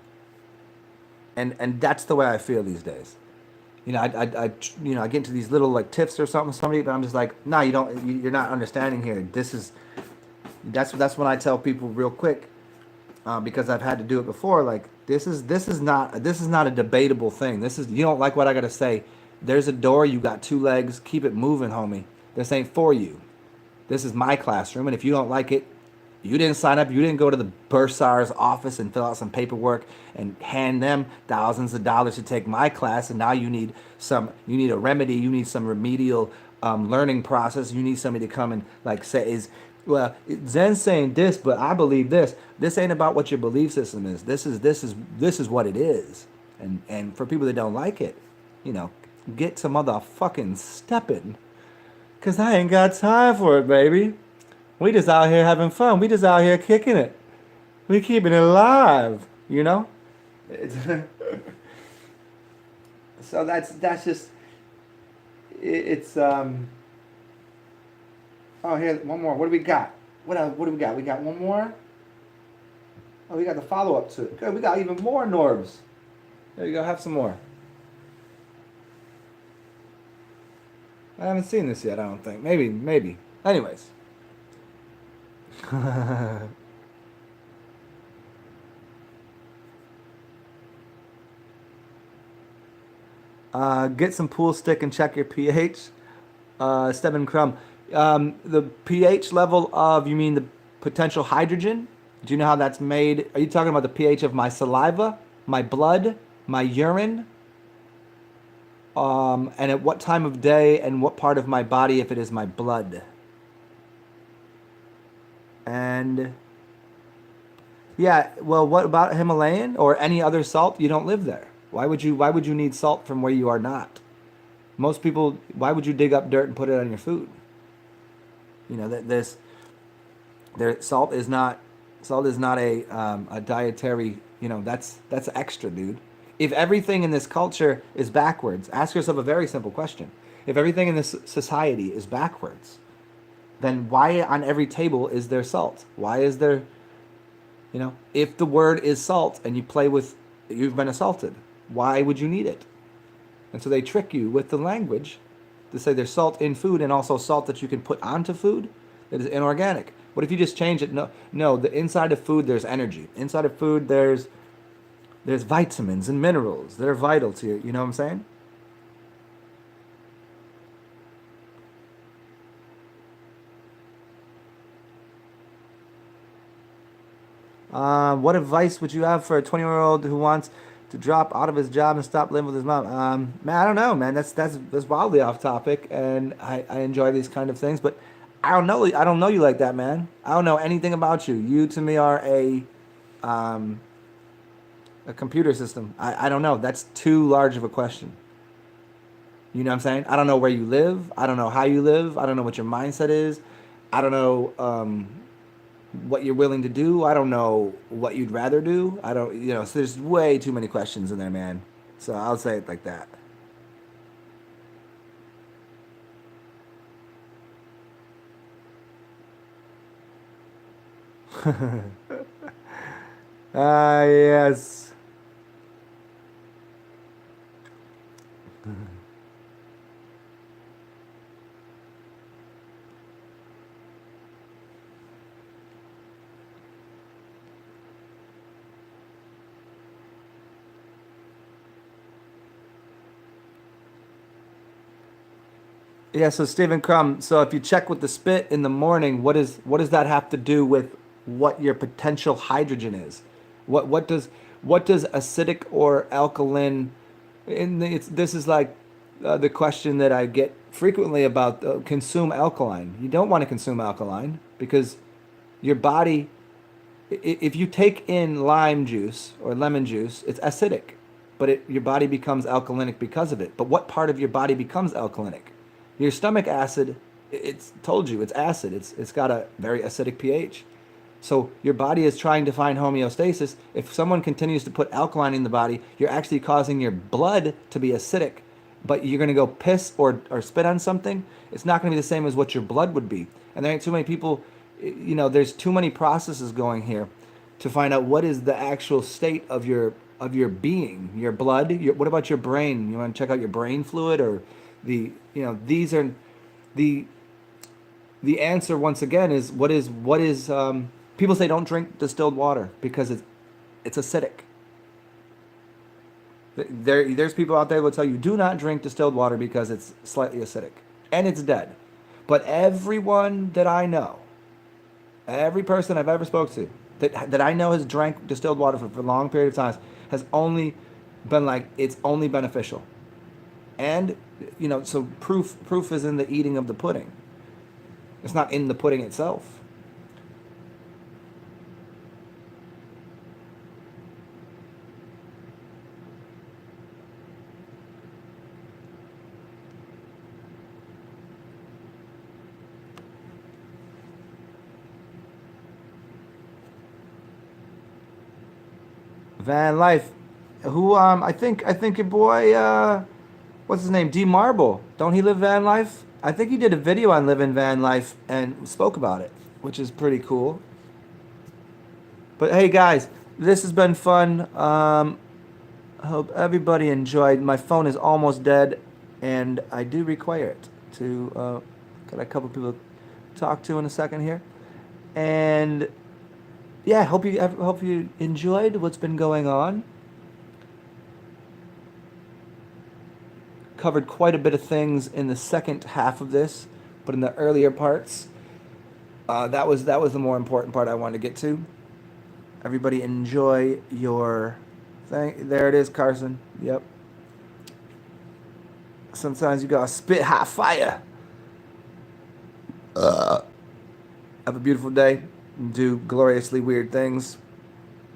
And that's the way I feel these days. I get into these little like tiffs or something with somebody, but I'm just like, nah, you're not understanding here. That's when I tell people real quick, because I've had to do it before. Like, this is not a debatable thing. You don't like what I gotta say. There's a door. You got two legs. Keep it moving, homie. This ain't for you. This is my classroom, and if you don't like it, you didn't sign up. You didn't go to the bursar's office and fill out some paperwork and hand them thousands of dollars to take my class. And now you need a remedy. You need some remedial learning process. You need somebody to come and like say well, Zen's saying this, but I believe this. This ain't about what your belief system is. This is what it is. And for people that don't like it, get some motherfucking stepping. Cause I ain't got time for it, baby. We just out here having fun. We just out here kicking it. We keeping it alive, It's so that's just it's Oh, here one more. What do we got? What do we got? We got one more. Oh, we got the follow up to it. Good. We got even more Norbs. There you go. Have some more. I haven't seen this yet. I don't think. Maybe. Anyways. Get some pool stick and check your pH. Stebbin Crumb. The pH level of, you mean the potential hydrogen? Do you know how that's made? Are you talking about the pH of my saliva, my blood, my urine? And at what time of day and what part of my body if it is my blood? And yeah, well, what about Himalayan or any other salt? You don't live there. Why would you need salt from where you are not? Most people, why would you dig up dirt and put it on your food? Salt is not a dietary, that's extra, dude. If everything in this culture is backwards, ask yourself a very simple question. If everything in this society is backwards, then why on every table is there salt? Why is there, if the word is salt and you've been assaulted, why would you need it? And so they trick you with the language to say there's salt in food and also salt that you can put onto food that is inorganic. What if you just change it? No, the inside of food there's energy. Inside of food there's vitamins and minerals that are vital to you. You know what I'm saying? What advice would you have for a 20-year-old who wants to drop out of his job and stop living with his mom? Man, I don't know, man. That's wildly off topic, and I enjoy these kind of things, but I don't know. I don't know you like that, man. I don't know anything about you. You to me are a computer system. I don't know. That's too large of a question. You know what I'm saying? I don't know where you live. I don't know how you live. I don't know what your mindset is. I don't know what you're willing to do. I don't know what you'd rather do. I don't, so there's way too many questions in there, man. So I'll say it like that. Ah, yes. Yeah, so Stephen Crumb, so if you check with the spit in the morning, what does that have to do with what your potential hydrogen is? What does acidic or alkaline this is like the question that I get frequently about consume alkaline. You don't want to consume alkaline because your body if you take in lime juice or lemon juice, it's acidic, but your body becomes alkalinic because of it. But what part of your body becomes alkalinic? Your stomach acid, it's told you it's acid. It's got a very acidic pH. So your body is trying to find homeostasis. If someone continues to put alkaline in the body, you're actually causing your blood to be acidic. But you're going to go piss or spit on something, it's not going to be the same as what your blood would be. And there ain't too many people, there's too many processes going here to find out what is the actual state of your being, your blood. What about your brain? You want to check out your brain fluid or these are the the answer once again is people say don't drink distilled water because it's acidic. There's people out there who will tell you do not drink distilled water because it's slightly acidic and it's dead. But everyone that I know, every person I've ever spoke to that I know has drank distilled water for a long period of time has only been like it's only beneficial. And so proof is in the eating of the pudding. It's not in the pudding itself. Van Life, who I think your boy what's his name? D Marble. Don't he live van life? I think he did a video on living van life and spoke about it, which is pretty cool. But hey guys, this has been fun. I hope everybody enjoyed. My phone is almost dead, and I do require it to got a couple people to talk to in a second here. And yeah, hope you enjoyed what's been going on. Covered quite a bit of things in the second half of this, but in the earlier parts, that was the more important part I wanted to get to. Everybody enjoy your thing. There it is, Carson. Yep. Sometimes you gotta spit hot fire. Have a beautiful day. Do gloriously weird things.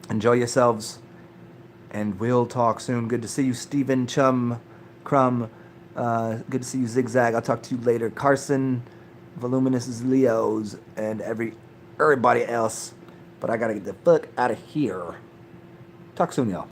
Enjoy yourselves, and we'll talk soon. Good to see you, Stephen Chum Crumb. Good to see you, Zigzag. I'll talk to you later, Carson, Voluminous Leos, and everybody else. But I gotta get the fuck out of here. Talk soon, y'all.